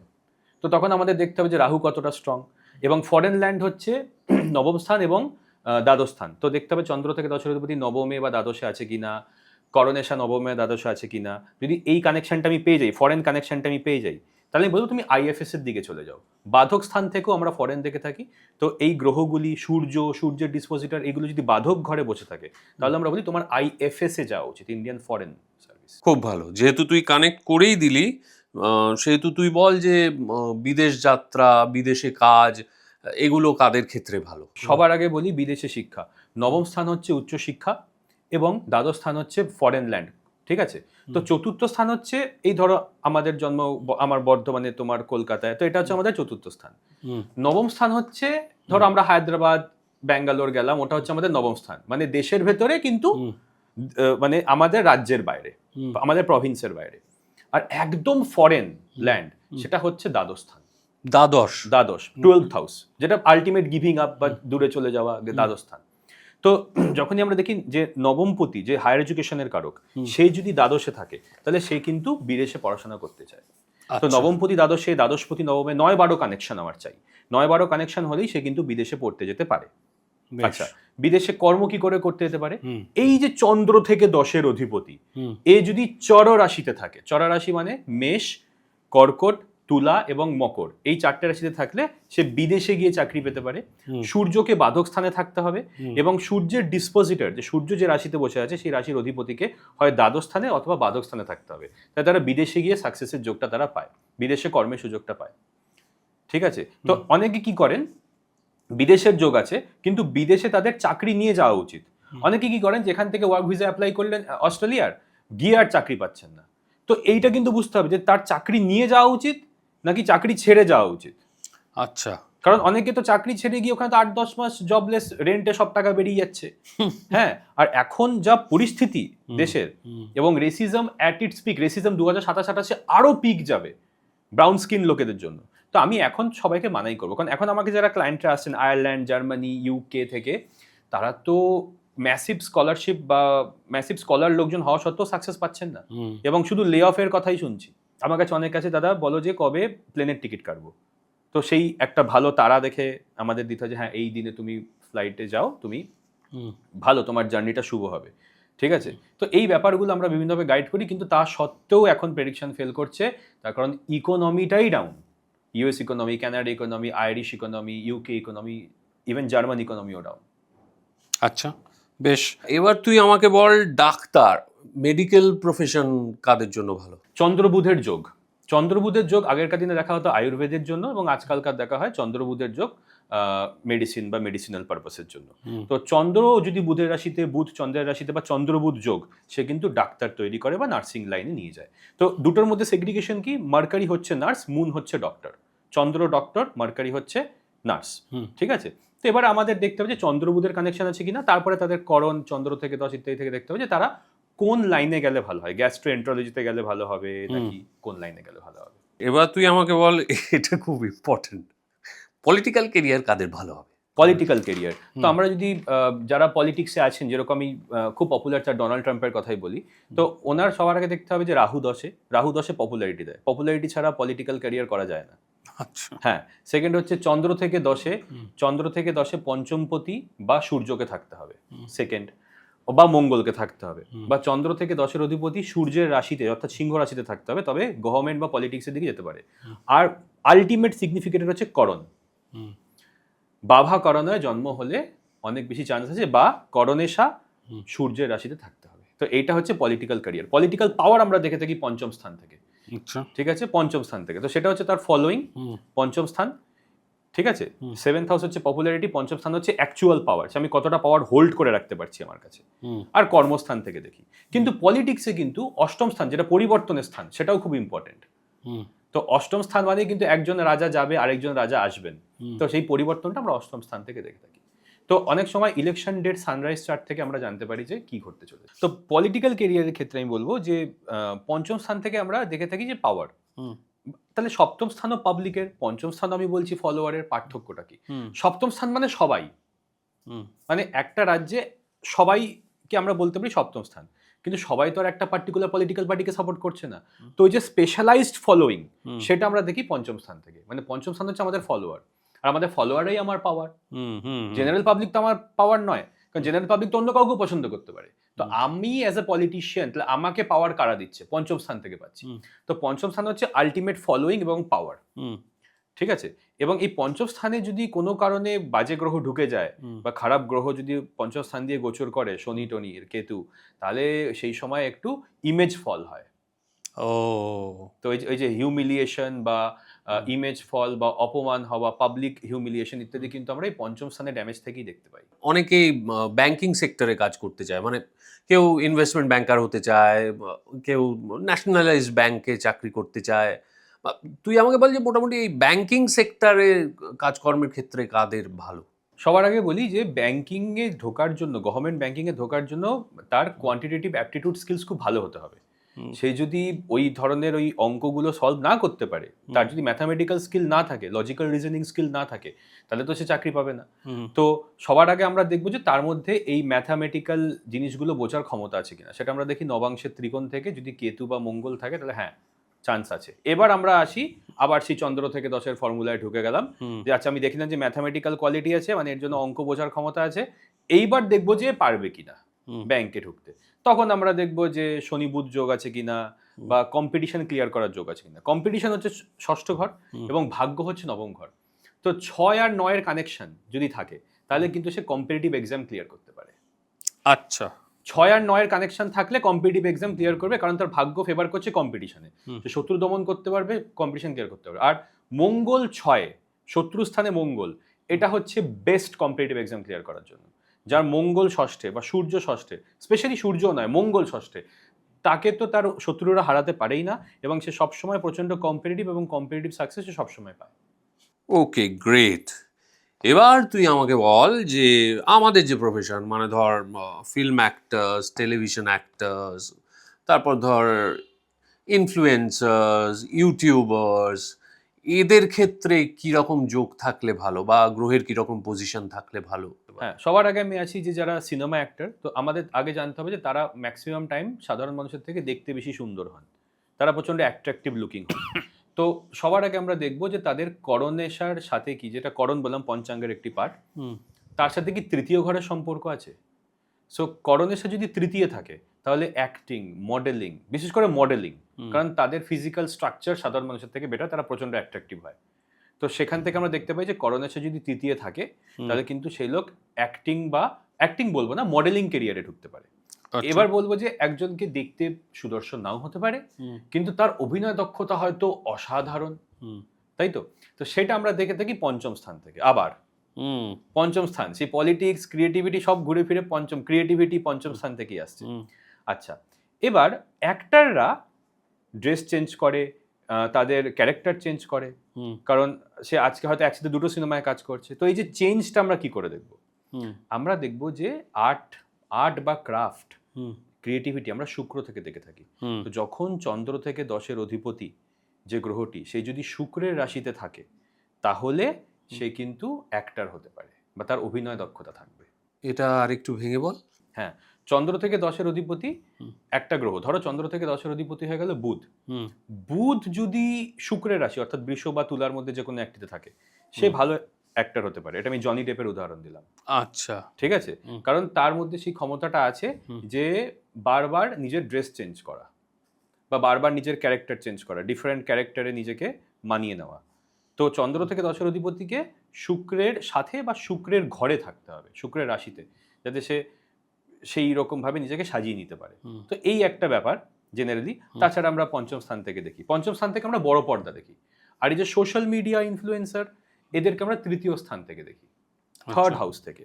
তো তখন আমাদের দেখতে হবে যে রাহু কতটা স্ট্রং, এবং ফরেন ল্যান্ড হচ্ছে নবম স্থান এবং দ্বাদশ স্থান। তো দেখতে হবে চন্দ্র থেকে 10-এর অধিপতি নবমে বা দ্বাদশে আছে কিনা, করণেশা নবমে দ্বাদশে আছে কিনা। যদি এই কানেকশনটা আমি পেয়ে যাই, ফরেন কানেকশনটা আমি পেয়ে যাই, তাহলে আমি বলবো তুমি IFS এর দিকে চলে যাও। বাধক স্থান থেকেও আমরা ফরেন দেখে থাকি। তো এই গ্রহগুলি, সূর্য, সূর্যের ডিসপোজিটর, এগুলো যদি বাধক ঘরে বসে থাকে, তাহলে আমরা বলি তোমার IFS এ যাওয়া উচিত, ইন্ডিয়ান ফরেন সার্ভিস। খুব ভালো, যেহেতু তুই কানেক্ট করেই দিলি, সেহেতু তুই বল যে বিদেশ যাত্রা, বিদেশে কাজ, এগুলো কাদের ক্ষেত্রে ভালো? সবার আগে বলি বিদেশে শিক্ষা। নবম স্থান হচ্ছে উচ্চশিক্ষা এবং দ্বাদশ স্থান হচ্ছে ফরেন ল্যান্ড, ঠিক আছে? তো চতুর্থ স্থান হচ্ছে এই ধরো আমাদের জন্ম, আমার বর্ধমানে, তোমার কলকাতায়, তো এটা হচ্ছে আমাদের চতুর্থ স্থান। নবম স্থান হচ্ছে ধরো আমরা হায়দ্রাবাদ, ব্যাঙ্গালোর গেলাম, ওটা হচ্ছে আমাদের নবম স্থান, মানে দেশের ভেতরে কিন্তু মানে আমাদের রাজ্যের বাইরে, আমাদের প্রভিন্সের বাইরে। আর একদম ফরেন ল্যান্ড সেটা হচ্ছে দ্বাদশ স্থান। দ্বাদশ 12th হাউস, যেটা আলটিমেট গিভিং আপ বা দূরে চলে যাওয়া, দ্বাদশ স্থান। তো যখনই আমরা দেখি যে নবমপতি, যে হায়ার এডুকেশনের কারক, সেই যদি দ্বাদশে থাকে, তাহলে সে কিন্তু বিদেশে পড়াশোনা করতে চায়। তো নবমপতি দ্বাদশে, দ্বাদশপতি নবমে, 9-12 কানেকশন আমার চাই। 9-12 কানেকশন হলেই সে কিন্তু বিদেশে পড়তে যেতে পারে। আচ্ছা, বিদেশে কর্ম কি করে করতে যেতে পারে? এই যে চন্দ্র থেকে 10-এর অধিপতি, এ যদি চর রাশিতে থাকে, চর রাশি মানে মেষ, কর্কট, তুলা এবং মকর, এই 4টে রাশিতে থাকলে সে বিদেশে গিয়ে চাকরি পেতে পারে। সূর্যকে বাধক স্থানে থাকতে হবে, এবং সূর্যের ডিসপোজিটর, যে সূর্য যে রাশিতে বসে আছে সেই রাশির অধিপতিকে হয় দ্বাদশ স্থানে অথবা বাধক স্থানে থাকতে হবে। তাই তারা বিদেশে গিয়ে সাকসেসের যোগটা তারা পায়, বিদেশে কর্মের সুযোগটা পায়, ঠিক আছে? তো অনেকে কি করেন, বিদেশের যোগ আছে কিন্তু বিদেশে তাদের চাকরি নিয়ে যাওয়া উচিত। অনেকে কি করেন, যেখান থেকে ওয়ার্ক ভিসা অ্যাপ্লাই করলেন অস্ট্রেলিয়ার, গিয়ে আর চাকরি পাচ্ছেন না। তো এইটা কিন্তু বুঝতে হবে যে তার চাকরি নিয়ে যাওয়া উচিত নাকি চাকরি ছেড়ে যাওয়া উচিত। আচ্ছা, কারণ অনেকে তো চাকরি ছেড়ে গিয়ে ওখানে তো 8-10 মাস জবলেস, রেন্টে সব টাকা বেরিয়ে যাচ্ছে। হ্যাঁ, আর এখন যা পরিস্থিতি দেশের, এবং racism at its peak, racism 2027-28 আরো পিক যাবে ব্রাউন স্কিন লোকেদের জন্য। তো আমি এখন সবাইকে মানাই করবো, কারণ এখন আমাকে যারা ক্লায়েন্টরা আসছেন আয়ারল্যান্ড, জার্মানি, UK থেকে, তারা তো ম্যাসিভ স্কলারশিপ বা ম্যাসিভ স্কলার লোকজন হওয়া সত্ত্বেও সাকসেস পাচ্ছেন না, এবং শুধু লে অফের কথাই শুনছি। আমার কাছে অনেক আছে, দাদা বলো যে কবে প্লেনের টিকিট কাটবো, তো সেই একটা ভালো তারা দেখে আমাদের দিতে হয় যে হ্যাঁ এই দিনে তুমি ফ্লাইটে যাও, তুমি ভালো তোমার জার্নিটা শুভ হবে, ঠিক আছে। তো এই ব্যাপারগুলো আমরা বিভিন্নভাবে গাইড করি, কিন্তু তা সত্ত্বেও এখন প্রেডিকশন ফেল করছে, তার কারণ ইকোনমিটাই ডাউন। US economy, Canada economy, Irish economy, UK economy, even German ইকোনমিও ডাউন। আচ্ছা, বেশ। এবার তুই আমাকে বল, ডাক্তার, মেডিকেল প্রফেশন কাদের জন্য ভালো? চন্দ্রবুধের যোগ, চন্দ্রবুধের যোগ আগেরকার দিনে দেখা হতো আয়ুর্বেদের জন্য, এবং আজকালকার দেখা হয় চন্দ্রবুধের যোগ মেডিসিন বা মেডিসিনাল পারপাসের জন্য। তো চন্দ্র যদি বুধের রাশিতে, বুধ চন্দ্রের রাশিতে বা চন্দ্রবুধ যোগ, সে কিন্তু ডাক্তার তৈরি করে বা নার্সিং লাইনে নিয়ে যায়। তো দুটোর মধ্যে সেগ্রিগেশন কি, মার্কারি হচ্ছে নার্স, মুন হচ্ছে ডক্টর, চন্দ্র ডক্টর, মার্কারি হচ্ছে নার্স, ঠিক আছে। তো এবার আমাদের দেখতে হবে যে চন্দ্রবুধের কানেকশন আছে কিনা, তারপরে তাদের করণ চন্দ্র থেকে 10 ইত্যাদি থেকে দেখতে হবে যে তারা কোন লাইনে গেলে ভালো হয়, গ্যাস্ট্রোএন্টারোলজিতে গেলে ভালো হবে নাকি কোন লাইনে গেলে ভালো হবে। এবার তুই আমাকে বল, এটা খুব ইম্পর্টেন্ট, পলিটিক্যাল কেরিয়ার কাদের ভালো হবে? পলিটিক্যাল কেরিয়ার, তো আমরা যদি যারা পলিটিক্সে আছেন, যেরকম আমি খুব পপুলার স্যার ডোনাল্ড ট্রাম্পের কথাই বলি, তো ওনার সবার আগে দেখতে হবে যে রাহু দশে পপুলারিটি দেয়, পপুলারিটি ছাড়া পলিটিক্যাল ক্যারিয়ার করা যায় না। আচ্ছা। হ্যাঁ, সেকেন্ড হচ্ছে চন্দ্র থেকে দশে পঞ্চমপতি বা সূর্যকে থাকতে হবে, সেকেন্ড, বা মঙ্গলকে থাকতে হবে, বা চন্দ্র থেকে দশের অধিপতি সূর্যের রাশিতে অর্থাৎ সিংহ রাশিতে থাকতে হবে, তবে গভর্নমেন্ট বা পলিটিক্সের দিকে যেতে পারে। আর আলটিমেট সিগনিফিকেটর হচ্ছে করণ, বাভা করণে জন্ম হলে অনেক বেশি চান্স আছে, বা করণেশা সূর্যের রাশিতে থাকতে হবে। তো এইটা হচ্ছে পলিটিক্যাল ক্যারিয়ার। পলিটিক্যাল পাওয়ার আমরা দেখে থাকি পঞ্চম স্থান থেকে, ঠিক আছে, পঞ্চম স্থান থেকে। তো সেটা হচ্ছে তার ফলোয়িং, পঞ্চম স্থান, ঠিক আছে। সেভেন্থ হাউস হচ্ছে পপুলারিটি, পঞ্চম স্থান হচ্ছে অ্যাকচুয়াল পাওয়ার, আমি কতটা পাওয়ার হোল্ড করে রাখতে পারছি আমার কাছে, আর কর্মস্থান থেকে দেখি। কিন্তু পলিটিক্সে কিন্তু অষ্টম স্থান, যেটা পরিবর্তনের স্থান, সেটাও খুব ইম্পর্টেন্ট। তো অষ্টম স্থান মানে কিন্তু একজন রাজা যাবে, আরেকজন রাজা আসবেন, তো সেই পরিবর্তনটা আমরা অষ্টম স্থান থেকে দেখে থাকি। তো অনেক সময় ইলেকশন ডেট সানরাইজ চার্ট থেকে আমরা জানতে পারি যে কি ঘটতে চলেছে। তো পলিটিক্যাল কেরিয়ারের ক্ষেত্রে আমি বলবো যে পঞ্চম স্থান থেকে আমরা দেখে থাকি যে পাওয়ার, তাহলে সপ্তম স্থানও পাবলিকের, পঞ্চম স্থান আমি বলছি ফলোয়ারের, পার্থক্যটা কি? সপ্তম স্থান মানে সবাই, মানে একটা রাজ্যে সবাইকে আমরা বলতে পারি সপ্তম স্থান, কিন্তু সবাই তো আর একটা পার্টিকুলার পলিটিক্যাল পার্টিকে সাপোর্ট করছে না। তো ওই যে স্পেশালাইজড ফলোয়িং, সেটা আমরা দেখি পঞ্চম স্থান থেকে, মানে পঞ্চম স্থান হচ্ছে আমাদের ফলোয়ার, আর আমাদের ফলোয়ারই আমার পাওয়ার। জেনারেল পাবলিক তো আমার পাওয়ার নয়, কারণ জেনারেল পাবলিক তো অন্য কাউকে পছন্দ করতে পারে। তো আমি অ্যাজ এ পলিটিশিয়ান, তাহলে আমাকে পাওয়ার কারা দিচ্ছে? পঞ্চম স্থান থেকে পাচ্ছি। তো পঞ্চম স্থান হচ্ছে আলটিমেট ফলোয়িং এবং পাওয়ার, ঠিক আছে। এবং এই পঞ্চম স্থানে যদি কোনো কারণে বাজে গ্রহ ঢুকে যায়, বা খারাপ গ্রহ যদি পঞ্চম স্থান দিয়ে গোচর করে, শনি টনি কেতু, তাহলে সেই সময় একটু ইমেজ ফল হয়। তো ওই যে হিউমিলিয়েশন বা ইমেজ ফল বা অপমান হওয়া, পাবলিক হিউমিলিয়েশন ইত্যাদি কিন্তু আমরা এই পঞ্চম স্থানে ড্যামেজ থেকেই দেখতে পাই। অনেকেই ব্যাংকিং সেক্টরে কাজ করতে চায়, মানে কেউ ইনভেস্টমেন্ট ব্যাংকার হতে চায়, কেউ ন্যাশনালাইজড ব্যাংকে চাকরি করতে চায়। তুই আমাকে বল যে মোটামুটি এই ব্যাংকিং সেক্টরে কাজকর্মের ক্ষেত্রে কাদের ভালো? সবার আগে বলি যে ব্যাংকিংয়ে ঢোকার জন্য, গভর্নমেন্ট ব্যাংকিংয়ে ঢোকার জন্য তার কোয়ান্টিটেটিভ অ্যাপটিটিউড স্কিলস খুব ভালো হতে হবে। সে যদি ওই ধরনের ওই অঙ্কগুলো সলভ না করতে পারে, তার যদি ম্যাথামেটিক্যাল স্কিল না থাকে, লজিক্যাল রিজনিং স্কিল না থাকে, তাহলে তো সে চাকরি পাবে না। তো সবার আগে আমরা দেখবো যে তার মধ্যে এই ম্যাথামেটিক্যাল জিনিসগুলো বোঝার ক্ষমতা আছে কিনা, সেটা আমরা দেখি নবাংশের ত্রিকোণ থেকে, যদি কেতু বা মঙ্গল থাকে তাহলে হ্যাঁ চান্স আছে। এবার আমরা আসি আবার সেই চন্দ্র থেকে দশের ফর্মুলায় ঢুকে গেলাম, যে আচ্ছা আমি দেখলাম যে ম্যাথামেটিক্যাল কোয়ালিটি আছে, মানে এর জন্য অঙ্ক বোঝার ক্ষমতা আছে, এইবার দেখবো যে পারবে কিনা ব্যাংকে ঢুকতে। তখন আমরা দেখবো যে শনি বুধ যোগ আছে কিনা, বা কম্পিটিশন ক্লিয়ার করার যোগ আছে কিনা। কম্পিটিশন হচ্ছে ষষ্ঠ ঘর এবং ভাগ্য হচ্ছে নবম ঘর। তো 6 আর 9 এর কানেকশন যদি থাকে, তাহলে কিন্তু সে কম্পিটিটিভ এক্সাম ক্লিয়ার করতে পারে। আচ্ছা, 6 আর 9 এর কানেকশন থাকলে কম্পিটিটিভ এক্সাম ক্লিয়ার করবে, কারণ তার ভাগ্য ফেভার করছে কম্পিটিশনে, সে শত্রু দমন করতে পারবে, কম্পিটিশন ক্লিয়ার করতে পারবে। আর মঙ্গল 6 শত্রু স্থানে মঙ্গল, এটা হচ্ছে বেস্ট কম্পিটিটিভ এক্সাম ক্লিয়ার করার জন্য। যার মঙ্গল ষষ্ঠে বা সূর্য ষষ্ঠে, স্পেশালি সূর্য নয় মঙ্গল ষষ্ঠে, তাকে তো তার শত্রুরা হারাতে পারেই না, এবং সে সবসময় প্রচন্ড কম্পিটিটিভ, এবং কম্পিটিটিভ সাকসেস সে সবসময় পায়। ওকে, গ্রেট। এবার তুই আমাকে বল যে আমাদের যে প্রফেশন, মানে ধর ফিল্ম অ্যাক্টার্স, টেলিভিশন অ্যাক্টার্স, তারপর ধর ইনফ্লুয়েন্সার্স, ইউটিউবার্স, এদের ক্ষেত্রে কীরকম যোগ থাকলে ভালো, বা গ্রহের কীরকম পজিশন থাকলে ভালো? হ্যাঁ, সবার আগে আমি আছি যে যারা সিনেমা অ্যাক্টর, তো আমাদের আগে জানতে হবে যে তারা ম্যাক্সিমাম টাইম সাধারণ মানুষের থেকে দেখতে বেশি সুন্দর হন, তারা প্রচন্ড অ্যাট্রাকটিভ লুকিং হয়। তো সবার আগে আমরা দেখবো যে তাদের করণেশার সাথে কি, যেটা করণ বললাম পঞ্চাঙ্গের একটি পার্ট, তার সাথে কি তৃতীয় ঘরের সম্পর্ক আছে। সো করণেশা যদি তৃতীয় থাকে তাহলে অ্যাক্টিং, মডেলিং, বিশেষ করে মডেলিং, কারণ তাদের ফিজিক্যাল স্ট্রাকচার সাধারণ মানুষের থেকে বেটার, তারা প্রচন্ড অ্যাট্রাকটিভ হয়। তো সেখান থেকে আমরা দেখতে পাই যে করণেশা যদি তৃতীয় থাকে তাহলে কিন্তু সেই লোক অ্যাক্টিং বলবো না, মডেলিং ক্যারিয়ারে ঢুকতে পারে। এবার বলবো যে একজনকে দেখতে সুদর্শন নাও হতে পারে, কিন্তু তার অভিনয় দক্ষতা হয়তো অসাধারণ, তাই তো। তো সেটা আমরা দেখে থাকি পঞ্চম স্থান থেকে। আবার পঞ্চম স্থান, সেই পলিটিক্স, ক্রিয়েটিভিটি সব ঘুরে ফিরে ক্রিয়েটিভিটি পঞ্চম স্থান থেকেই আসছে। আচ্ছা, এবার অ্যাক্টররা ড্রেস চেঞ্জ করে, তাদের ক্যারেক্টার চেঞ্জ করে, কারণ সে আজকে হয়তো একসাথে দুটো সিনেমায় কাজ করছে। তো এই যে চেঞ্জটা আমরা কি করে দেখবো? আমরা দেখবো যে আর্ট বা ক্রাফট, ক্রিয়েটিভিটি আমরা শুক্র থেকে দেখে থাকি। তো যখন চন্দ্র থেকে 10-এর অধিপতি যে গ্রহটি, সেই যদি শুক্রের রাশিতে থাকে তাহলে সে কিন্তু অ্যাক্টর হতে পারে বা তার অভিনয় দক্ষতা থাকবে। এটা আর একটু ভেঙে বল। হ্যাঁ, চন্দ্র থেকে 10-এর অধিপতি একটা গ্রহ, ধরো চন্দ্র থেকে 10-এর অধিপতি হয়ে গেল বুধ। বুধ যদি শুক্রের রাশি অর্থাৎ বৃষ বা তুলার মধ্যে যে কোনো একটিতে থাকে, সে ভালো অ্যাক্টর হতে পারে। এটা আমি জনি ডেপের উদাহরণ দিলাম। আচ্ছা, ঠিক আছে, কারণ তার মধ্যে সেই ক্ষমতাটা আছে যে বারবার নিজের ড্রেস চেঞ্জ করা বা বারবার নিজের ক্যারেক্টার চেঞ্জ করা, ডিফারেন্ট ক্যারেক্টারে নিজেকে মানিয়ে নেওয়া। তো চন্দ্র থেকে 10-এর অধিপতিকে শুক্রের সাথে বা শুক্রের ঘরে থাকতে হবে, শুক্রের রাশিতে, যাতে সে সেই রকম ভাবে নিজেকে সাজিয়ে নিতে পারে। তো এই একটা ব্যাপার জেনারেলি। তাছাড়া আমরা পঞ্চম স্থান থেকে দেখি, পঞ্চম স্থান থেকে আমরা বড় পর্দা দেখি। আর এই যে সোশ্যাল মিডিয়া ইনফ্লুয়েন্সার, এদেরকে আমরা তৃতীয় স্থান থেকে দেখি, থার্ড হাউস থেকে,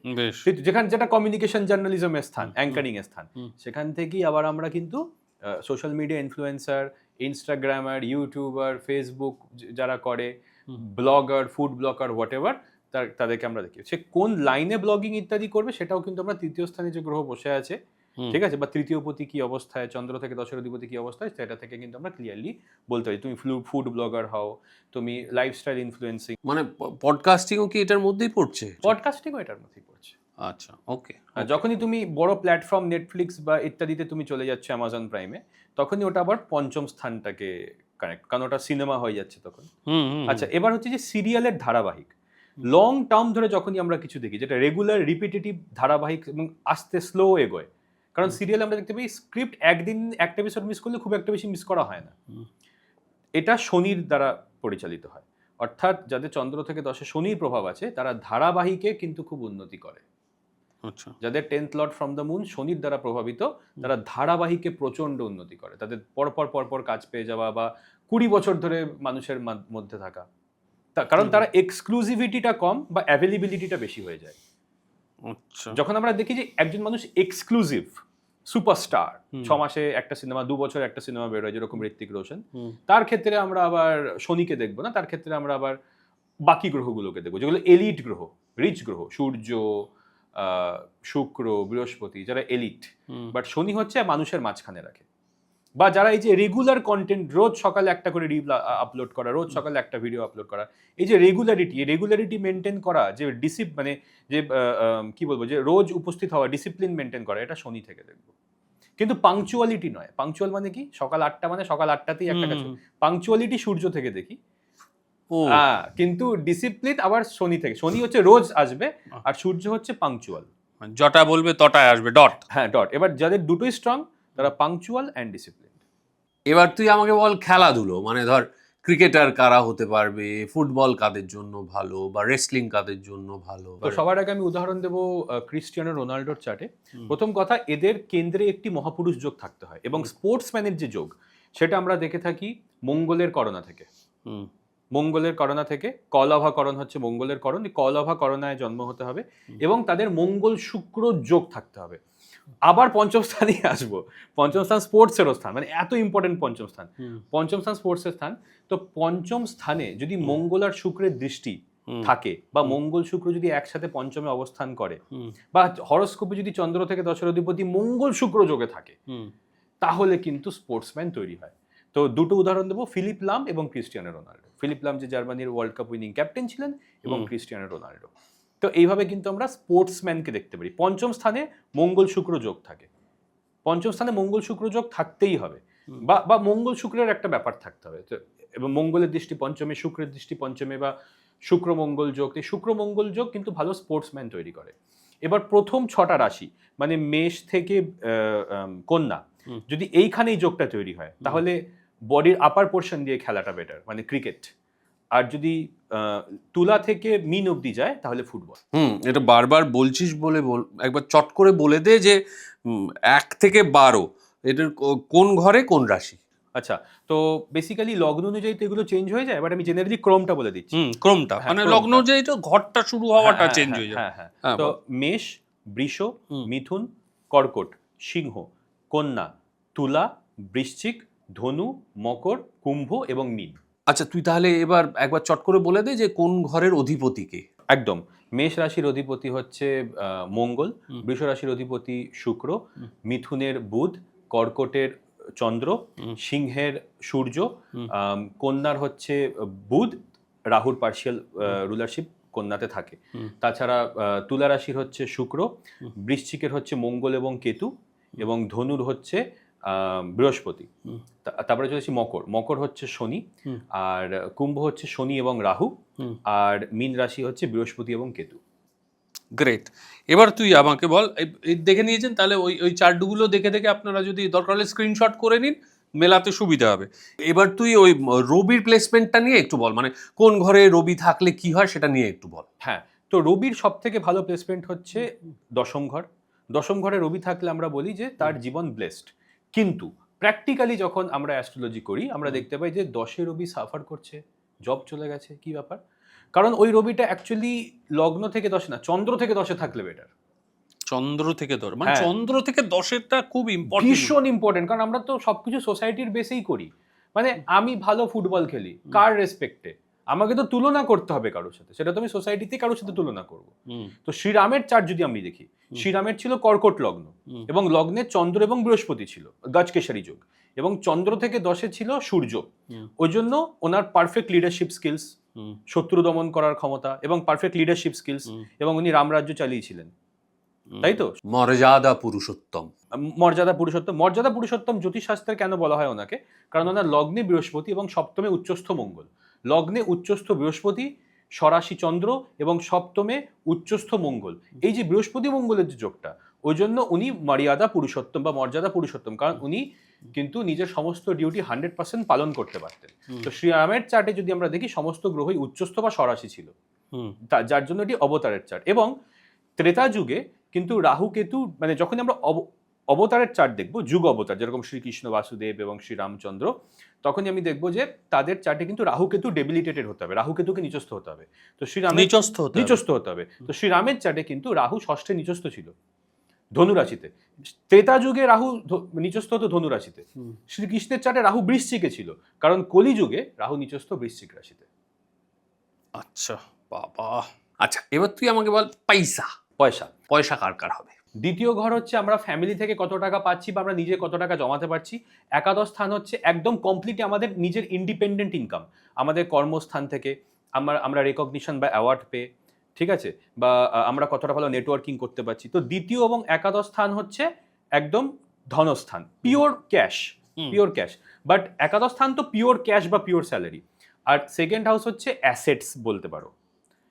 যেটা কমিউনিকেশন জার্নালিজমের স্থান, অ্যাঙ্কারিং এর স্থান। সেখান থেকেই আবার আমরা কিন্তু social media influencer, Instagrammer, YouTuber, Facebook যারা করে, blogger, food blogger, whatever, তাদেরকে আমরা দেখি। সে কোন লাইনে ব্লগিং ইত্যাদি করবে সেটাও কিন্তু আমরা তৃতীয় স্থানে যে গ্রহ বসে আছে, ঠিক আছে, বা তৃতীয় পতি কি অবস্থায়, চন্দ্র থেকে 10-এর অধিপতি কি অবস্থায়, সেটা থেকে কিন্তু আমরা ক্লিয়ারলি বলতে পারি। তুমি ফুড ব্লগার হও, তুমি লাইফস্টাইল ইনফ্লুয়েন্সিং, মানে পডকাস্টিংও কি এটার মধ্যেই পড়ছে? পডকাস্টিংও এটার মধ্যেই পড়ছে। আচ্ছা, ওকে। যখনই তুমি বড় প্ল্যাটফর্ম নেটফ্লিক্স বা ইত্যাদিতে তুমি চলে যাচ্ছ, অ্যামাজন প্রাইমে, তখনই ওটা আবার পঞ্চম স্থানটাকে কানেক্ট, কারণ ওটা সিনেমা হয়ে যাচ্ছে তখন। আচ্ছা, এবার হচ্ছে যে সিরিয়ালের ধারাবাহিক লং টার্ম ধরে যখনই আমরা কিছু দেখি যেটা রেগুলার রিপিটেটিভ ধারাবাহিক এবং আস্তে স্লো এগোয়, কারণ সিরিয়াল আমরা দেখতে পাই স্ক্রিপ্ট একদিন একটা এপিসোড মিস করলে খুব একটা বেশি মিস করা হয় না। এটা শনির দ্বারা পরিচালিত হয়, অর্থাৎ যাদের চন্দ্র থেকে 10-এ শনির প্রভাব আছে তারা ধারাবাহিকে কিন্তু খুব উন্নতি করে। আচ্ছা, যাদের 10th Lord from the moon শনির দ্বারা প্রভাবিত, তারা ধারাবাহিকে প্রচন্ড উন্নতি করে। তাদের পরপর কাজ পেয়ে যাওয়া বা 20 বছর ধরে মানুষের মধ্যে থাকা, কারণ তারা এক্সক্লুসিভিটিটা কম বা অ্যাভেলেবিলিটিটা বেশি হয়ে যায়। আচ্ছা, যখন আমরা দেখি যে একজন মানুষ এক্সক্লুসিভ সুপারস্টার, 6 মাসে একটা সিনেমা, 2 বছরে একটা সিনেমা বের হয়, যেরকম ঋত্বিক রোশন, তার ক্ষেত্রে আমরা আবার শনিকে দেখবো না, তার ক্ষেত্রে আমরা আবার বাকি গ্রহগুলোকে দেখবো যেগুলো এলিট গ্রহ, রিচ গ্রহ, সূর্য, শুক্র, বৃহস্পতি, যারা এলিট। বাট শনি হচ্ছে মানুষের মাঝখানে রাখে, বা যারা এই যে রেগুলার কন্টেন্ট, রোজ সকালে একটা করে রিল আপলোড করা, রোজ সকালে একটা ভিডিও আপলোড করা, এই যে রেগুলারিটি মেনটেন করা, যে মানে যে কি বলবো, যে রোজ উপস্থিত হওয়া, ডিসিপ্লিন মেনটেন করা, এটা শনি থেকে দেখবো। কিন্তু পাংচুয়ালিটি নয়। পাংচুয়াল মানে কি? সকাল 8টা মানে সকাল 8টাতেই একটা কাজ। পাংচুয়ালিটি সূর্য থেকে দেখি, কিন্তু ডিসিপ্লিন আবার শনি থেকে। শনি হচ্ছে রোজ আসবে, আর সূর্য হচ্ছে পাংচুয়াল, যটা বলবে তটায় আসবে, ডট। হ্যাঁ, ডট। এবার যাদের দুটোই স্ট্রং তারা পাংচুয়াল অ্যান্ড ডিসিপ্লিন। এবার তুই আমাকে বল খেলাধুলো, মানে ধর ক্রিকেটার কারা হতে পারবে, ফুটবল কাদের জন্য ভালো, বা রেসলিং কাদের জন্য ভালো? তো সবার আগে আমি উদাহরণ দেবো ক্রিস্টিয়ানো রোনাল্ডোর চার্টে। প্রথম কথা, এদের কেন্দ্রে একটি মহাপুরুষ যোগ থাকতে হয়, এবং স্পোর্টসম্যানের যে যোগ সেটা আমরা দেখে থাকি মঙ্গলের করণা থেকে। মঙ্গলের করণা থেকে কলভা করণ হচ্ছে মঙ্গলের করণ, কলভা করণায় জন্ম হতে হবে, এবং তাদের মঙ্গল শুক্র যোগ থাকতে হবে। আবার পঞ্চম স্থানেই আসবো, পঞ্চম স্থান স্পোর্টসেরও স্থান, মানে এত ইম্পর্টেন্ট পঞ্চম স্থান। পঞ্চম স্থান স্পোর্টসের স্থান। তো পঞ্চম স্থানে যদি মঙ্গল আর শুক্রের দৃষ্টি থাকে, বা মঙ্গল শুক্র যদি একসাথে পঞ্চমে অবস্থান করে, বা হরোস্কোপে যদি চন্দ্র থেকে 10-এর অধিপতি মঙ্গল শুক্র যোগে থাকে, তাহলে কিন্তু স্পোর্টসম্যান তৈরি হয়। তো দুটো উদাহরণ দেবো, ফিলিপ লাম এবং ক্রিস্টিয়ানো রোনাল্ডো। ফিলিপ লাম যে জার্মানির ওয়ার্ল্ড কাপ উইনিং ক্যাপ্টেন ছিলেন, এবং ক্রিস্টিয়ানো রোনাল্ডো। তো এইভাবে কিন্তু আমরা স্পোর্টসম্যানকে দেখতে পারি। পঞ্চম স্থানে মঙ্গল শুক্র যোগ থাকে, পঞ্চম স্থানে মঙ্গল শুক্র যোগ থাকতেই হবে। বা বা মঙ্গল শুক্রের একটা ব্যাপার থাকতে হবে। তো এবং মঙ্গলের দৃষ্টি পঞ্চমে, শুক্রের দৃষ্টি পঞ্চমে, বা শুক্র মঙ্গল যোগ, এই শুক্র মঙ্গল যোগ কিন্তু ভালো স্পোর্টসম্যান তৈরি করে। এবার প্রথম 6টা রাশি মানে মেষ থেকে কন্যা, যদি এইখানেই যোগটা তৈরি হয় তাহলে বডির আপার পোর্শন দিয়ে খেলাটা বেটার, মানে ক্রিকেট। আর যদি তুলা থেকে মিন অব্দি যায় তাহলে ফুটবল। এটা বারবার বলছিস বলে একবার চট করে বলে দে যে 1 থেকে 12 এটার কোন ঘরে কোন রাশি। আচ্ছা, তো বেসিক্যালি লগ্ন অনুযায়ী তো এগুলো চেঞ্জ হয়ে যায়, বাট আমি জেনারেলি ক্রমটা বলে দিচ্ছি। ক্রমটা মানে লগ্ন অনুযায়ী তো ঘরটা শুরু হওয়াটা চেঞ্জ হয়ে যায়। হ্যাঁ। তো মেষ, বৃষ, মিথুন, কর্কট, সিংহ, কন্যা, তুলা, বৃশ্চিক, ধনু, মকর, কুম্ভ এবং মীন। আচ্ছা, তুই তাহলে এবার একবার চট করে বলে দে যে কোন ঘরের অধিপতি কে। একদম। মেষ রাশির অধিপতি হচ্ছে মঙ্গল, বৃষ রাশির অধিপতি শুক্র, মিথুনের বুধ, কর্কটের চন্দ্র, সিংহের সূর্য, কন্যার হচ্ছে বুধ, রাহুর পার্শিয়াল রুলারশিপ কন্যাতে থাকে। তাছাড়া তুলা রাশির হচ্ছে শুক্র, বৃশ্চিকের হচ্ছে মঙ্গল এবং কেতু, এবং ধনুর হচ্ছে বৃহস্পতি। তারপরে চলেছি মকর, মকর হচ্ছে শনি, আর কুম্ভ হচ্ছে শনি এবং রাহু, আর মীন রাশি হচ্ছে বৃহস্পতি এবং কেতু। গ্রেট। এবার তুই আমাকে বল, দেখে নিয়েছেন তাহলে ওই চার্টগুলো দেখে দেখে আপনারা যদি দরকার হলে স্ক্রিনশট করে নিন, মেলাতে সুবিধা হবে। এবার তুই ওই রবির প্লেসমেন্টটা নিয়ে একটু বল, মানে কোন ঘরে রবি থাকলে কি হয় সেটা নিয়ে একটু বল। হ্যাঁ, তো রবির সব থেকে ভালো প্লেসমেন্ট হচ্ছে দশম ঘর। দশম ঘরে রবি থাকলে আমরা বলি যে তার জীবন ব্লেসড। কিন্তু প্র্যাকটিক্যালি যখন আমরা অ্যাস্ট্রোলজি করি আমরা দেখতে পাই যে 10-এ রবি সাফার করছে, জব চলে গেছে, কি ব্যাপার? কারণ ওই রবিটা অ্যাকচুয়ালি লগ্ন থেকে 10-এ না, চন্দ্র থেকে 10-এ থাকলে বেটার। চন্দ্র থেকে 10, মানে চন্দ্র থেকে 10-এরটা খুব ইম্পর্টেন্ট, ভীষণ ইম্পর্টেন্ট, কারণ আমরা তো সবকিছু সোসাইটির বেসেই করি। মানে আমি ভালো ফুটবল খেলি, কার রেসপেক্টে? আমাকে তো তুলনা করতে হবে কারোর সাথে, সেটা তো আমি সোসাইটিতে কারোর সাথে তুলনা করব। তো শ্রীরামের চার্ট যদি আমি দেখি, শ্রীরামের ছিল কর্কট লগ্ন, এবং লগ্নে চন্দ্র এবং বৃহস্পতি ছিল, গজকেশরী যোগ, এবং চন্দ্র থেকে 10-এ ছিল সূর্য। ওই জন্য ওনার পারফেক্ট লিডারশিপ স্কিলস, শত্রু দমন করার ক্ষমতা এবং পারফেক্ট লিডারশিপ স্কিলস, এবং উনি রামরাজ্য চালিয়েছিলেন, তাই তো? মর্যাদা পুরুষোত্তম। মর্যাদা পুরুষোত্তম জ্যোতিষশাস্ত্রে কেন বলা হয় ওনাকে? কারণ ওনার লগ্নে বৃহস্পতি এবং সপ্তমে উচ্চস্থ মঙ্গল। লগ্নে উচ্চস্থ বৃহস্পতি, স্বরাশি চন্দ্র এবং সপ্তমে উচ্চস্থ মঙ্গল, এই যে বৃহস্পতি মঙ্গলের যে যোগটা, ওই জন্য উনি মর্যাদা পুরুষোত্তম বা মর্যাদা পুরুষোত্তম, কারণ উনি কিন্তু নিজের সমস্ত ডিউটি 100% পালন করতে পারতেন। তো শ্রীরামের চার্টে যদি আমরা দেখি সমস্ত গ্রহই উচ্চস্থ বা স্বরাশি ছিল, যার জন্য এটি অবতারের চার্ট। এবং ত্রেতা যুগে কিন্তু রাহু কেতু, মানে যখন আমরা অবতারের চার্ট দেখবো, যুগ অবতার যেরকম শ্রীকৃষ্ণ বাসুদেব এবং শ্রীরামচন্দ্র, তখনই আমি দেখবো যে তাদের চার্টে কিন্তু রাহু কেতু ডেবিলিটেটেড হতে হবে, রাহু কেতুকে নিচস্থ হতে হবে। তো শ্রীরামের নিচস্থ হতে হবে। তো শ্রীরামের চার্টে কিন্তু রাহু ষষ্ঠে নিচস্থ ছিল ধনুরাশিতে। ত্রেতা যুগে রাহু নিচস্থ হতো ধনুরাশিতে। শ্রীকৃষ্ণের চার্টে রাহু বৃশ্চিকে ছিল, কারণ কলিযুগে রাহু নিচস্থ বৃশ্চিক রাশিতে। আচ্ছা বাবা। আচ্ছা, এবার তুই আমাকে বল পয়সা কার কার হবে। দ্বিতীয় ঘর হচ্ছে আমরা ফ্যামিলি থেকে কত টাকা পাচ্ছি বা আমরা নিজে কত টাকা জমাতে পারছি। একাদশ স্থান হচ্ছে একদম কমপ্লিটলি আমাদের নিজের ইন্ডিপেন্ডেন্ট ইনকাম, আমাদের কর্মস্থান থেকে আমরা রেকগনিশন বা অ্যাওয়ার্ড পেয়ে, ঠিক আছে, বা আমরা কতটা ভালো নেটওয়ার্কিং করতে পারছি। তো দ্বিতীয় এবং একাদশ স্থান হচ্ছে একদম ধনস্থান, পিওর ক্যাশ। বাট একাদশ স্থান তো পিওর ক্যাশ বা পিওর স্যালারি। আর সেকেন্ড হাউস হচ্ছে অ্যাসেটস বলতে পারো,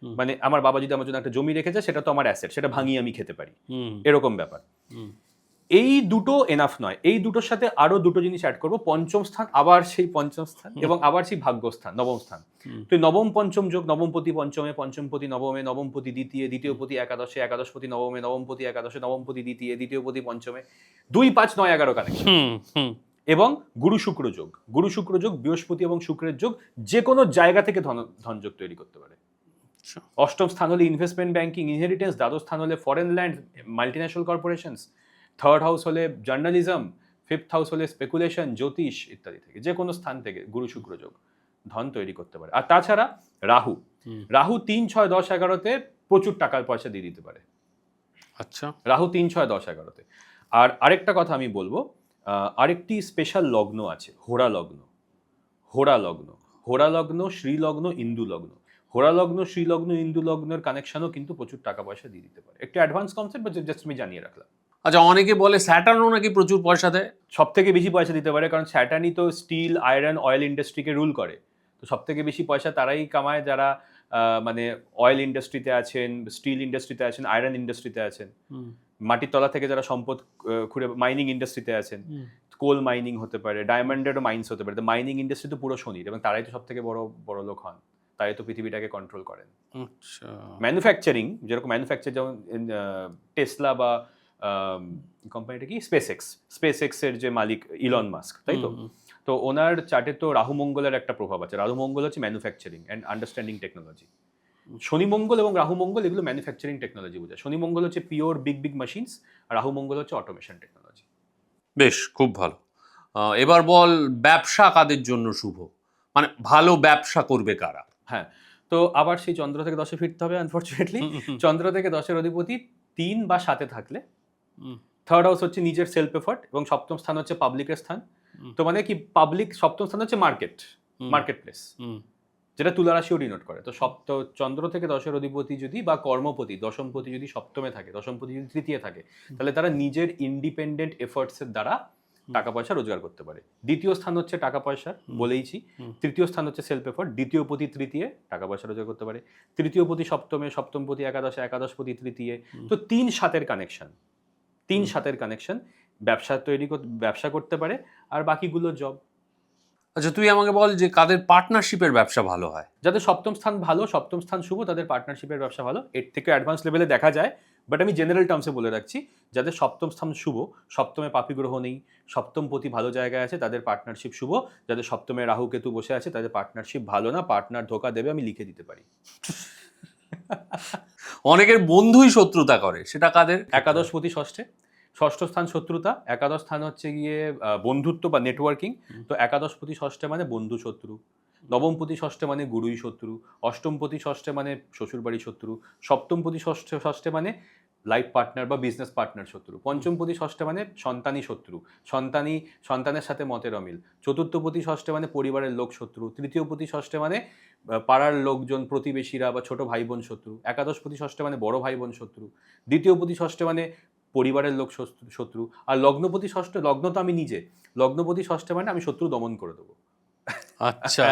মানে আমার বাবা যদি আমার জন্য একটা জমি রেখেছে সেটা তো আমার অ্যাসেট, সেটা ভাঙিয়ে আমি খেতে পারি, এরকম ব্যাপার। এই দুটো এনাফ নয়, এই দুটোর সাথে আরো দুটো জিনিস অ্যাড করবো। পঞ্চম স্থান, আবার সেই পঞ্চম স্থান, এবং আবার সেই ভাগ্যস্থান নবম স্থান। তো নবম পঞ্চম যোগ, নবমপতি পঞ্চমে, পঞ্চমপতি নবমে, নবমপতি দ্বিতীয়, দ্বিতীয়পতি একাদশে, একাদশপতি নবমে, নবমপতি একাদশে, নবমপতি দ্বিতীয়, দ্বিতীয়পতি পঞ্চমে, 2, 5, 9, 11 কানেকশন। এবং গুরু শুক্র যোগ, বৃহস্পতি এবং শুক্রের যোগ যে কোনো জায়গা থেকে ধনযোগ তৈরি করতে পারে। অষ্টম স্থান হলে ইনভেস্টমেন্ট ব্যাংকিং, ইনহেরিটেন্স। দ্বাদশ স্থান হলে foreign land, multinational corporations. Third house হলে জার্নালিজম। ফিফথ হাউস হলে স্পেকুলেশন, জ্যোতিষ ইত্যাদি থেকে, যে কোনো স্থান থেকে গুরু শুক্র যোগ ধন তৈরি করতে পারে। আর তাছাড়া রাহু 3, 6, 10, 11-তে প্রচুর টাকা পয়সা দিয়ে দিতে পারে। আচ্ছা, রাহু 3, 6, 10, 11-তে। আর আরেকটা কথা আমি বলবো, আরেকটি স্পেশাল লগ্ন আছে, হোরা লগ্ন, শ্রীলগ্ন, ইন্দু লগ্ন। হোরা লগ্ন, শ্রীলগ্ন, ইন্দু লগ্নের কানেকশনও কিন্তু প্রচুর টাকা পয়সা দিয়ে দিতে পারে। একটু অ্যাডভান্স কনসেপ্ট, বাট জাস্ট আমি জানিয়ে রাখলাম। আচ্ছা, অনেকে বলে স্যাটার্নও নাকি প্রচুর পয়সা দেয়। সব থেকে বেশি পয়সা দিতে পারে, কারণ স্যাটার্নই তো স্টিল, আয়রন, অয়েল ইন্ডাস্ট্রিকে রুল করে। তো সব থেকে বেশি পয়সা তারাই কামায় যারা মানে অয়েল ইন্ডাস্ট্রিতে আছেন, স্টিল ইন্ডাস্ট্রিতে আছেন, আয়রন ইন্ডাস্ট্রিতে আছেন, মাটির তলা থেকে যারা সম্পদ খুঁড়ে, মাইনিং ইন্ডাস্ট্রিতে আছেন, কোল মাইনিং হতে পারে, ডায়মন্ডেরও মাইন্স হতে পারে। তো মাইনিং ইন্ডাস্ট্রি তো পুরো শনির, এবং তারাই তো সব থেকে বড় বড় লোক হন, তারাই তো পৃথিবীটাকে কন্ট্রোল করেন। আচ্ছা, ম্যানুফ্যাকচারিং, যেরকম ম্যানুফ্যাকচার যেমন টেসলা বা কোম্পানিটা কি স্পেস এক্স এর যে মালিক ইলন মাস্ক, তাই তো? তো ওনার চার্টে তো রাহু মঙ্গলের একটা প্রভাব আছে। রাহু মঙ্গল হচ্ছে ম্যানুফ্যাকচারিং অ্যান্ড আন্ডারস্ট্যান্ডিং টেকনোলজি। শনি মঙ্গল এবং রাহু মঙ্গল এগুলো ম্যানুফ্যাকচারিং টেকনোলজি বোঝায়। শনি মঙ্গল হচ্ছে পিওর বিগ বিগ মেশিনস, আর রাহু মঙ্গল হচ্ছে অটোমেশন টেকনোলজি। বেশ, খুব ভালো। এবার বল, ব্যবসা কাদের জন্য শুভ, মানে ভালো ব্যবসা করবে কারা? হ্যাঁ, তো আবার সেই চন্দ্র থেকে 10-এ ফিরতে হবে আনফরচুনেটলি। চন্দ্র থেকে 10-এর অধিপতি 3 বা 7-এ থাকলে, থার্ড হাউস হচ্ছে নিজের সেলফ এফর্ট, এবং সপ্তম স্থান হচ্ছে পাবলিকের স্থান। তো মানে কি, পাবলিক সপ্তম স্থান হচ্ছে মার্কেট প্লেস, যেটা তুলা রাশিও ডিনোট করে। তো চন্দ্র থেকে 10-এর অধিপতি যদি বা কর্মপতি, দশমপতি যদি সপ্তমে থাকে, দশমপতি যদি তৃতীয় থাকে, তাহলে তারা নিজের ইন্ডিপেন্ডেন্ট এফর্টসের দ্বারা টাকা পয়সা রোজগার করতে পারে। দ্বিতীয় স্থান হচ্ছে টাকা পয়সা, বলেইছি। তৃতীয় স্থান হচ্ছে সেলফ এফর্ট। দ্বিতীয় পতি তৃতীয় টাকা পয়সা রোজগার করতে পারে, তৃতীয় পতি সপ্তমে, সপ্তম পতি একাদশে, একাদশ পতি তৃতীয়। তো 3-7-এর কানেকশন ব্যবসা করতে পারে, আর বাকিগুলো জব। আচ্ছা, তুই আমাকে বল যে কাদের পার্টনারশিপের ব্যবসা ভালো হয়? যাদের সপ্তম স্থান ভালো, সপ্তম স্থান শুভ, তাদের পার্টনারশিপের ব্যবসা ভালো। এর থেকে অ্যাডভান্স লেভেলে দেখা যায়, বাট আমি জেনারেল টার্মসে বলে রাখছি, যাদের সপ্তম স্থান শুভ, সপ্তমে পাপী গ্রহ নেই, সপ্তম পতি ভালো জায়গায় আছে, তাদের পার্টনারশিপ শুভ। যাদের সপ্তমে রাহু কেতু বসে আছে, তাদের পার্টনারশিপ ভালো না, পার্টনার ধোকা দেবে, আমি লিখে দিতে পারি। অনেকের বন্ধুই শত্রুতা করে, সেটা কাদের? একাদশ পতি ষষ্ঠে, ষষ্ঠ স্থান শত্রুতা, একাদশ স্থান হচ্ছে গিয়ে বন্ধুত্ব বা নেটওয়ার্কিং। তো একাদশ পতি ষষ্ঠে মানে বন্ধু শত্রু, নবম পতি ষষ্ঠে মানে গুরুই শত্রু, অষ্টম পতি ষষ্ঠে মানে শ্বশুরবাড়ি শত্রু, সপ্তম পতি ষষ্ঠে মানে লাইফ পার্টনার বা বিজনেস পার্টনার শত্রু, পঞ্চম পতি ষষ্ঠে মানে সন্তানই শত্রু, সন্তানের সাথে মতের অমিল, চতুর্থ পতি ষষ্ঠে মানে পরিবারের লোক শত্রু, তৃতীয় পতি ষষ্ঠে মানে পাড়ার লোকজন, প্রতিবেশীরা বা ছোট ভাই বোন শত্রু, একাদশ পতি ষষ্ঠে মানে বড় ভাই বোন শত্রু, দ্বিতীয় পতি ষষ্ঠে মানে পরিবারের লোক শত্রু, আর লগ্নপতি ষষ্ঠে, লগ্ন তো আমি নিজে, লগ্নপতি ষষ্ঠে মানে আমি শত্রু দমন করে দেবো। আচ্ছা,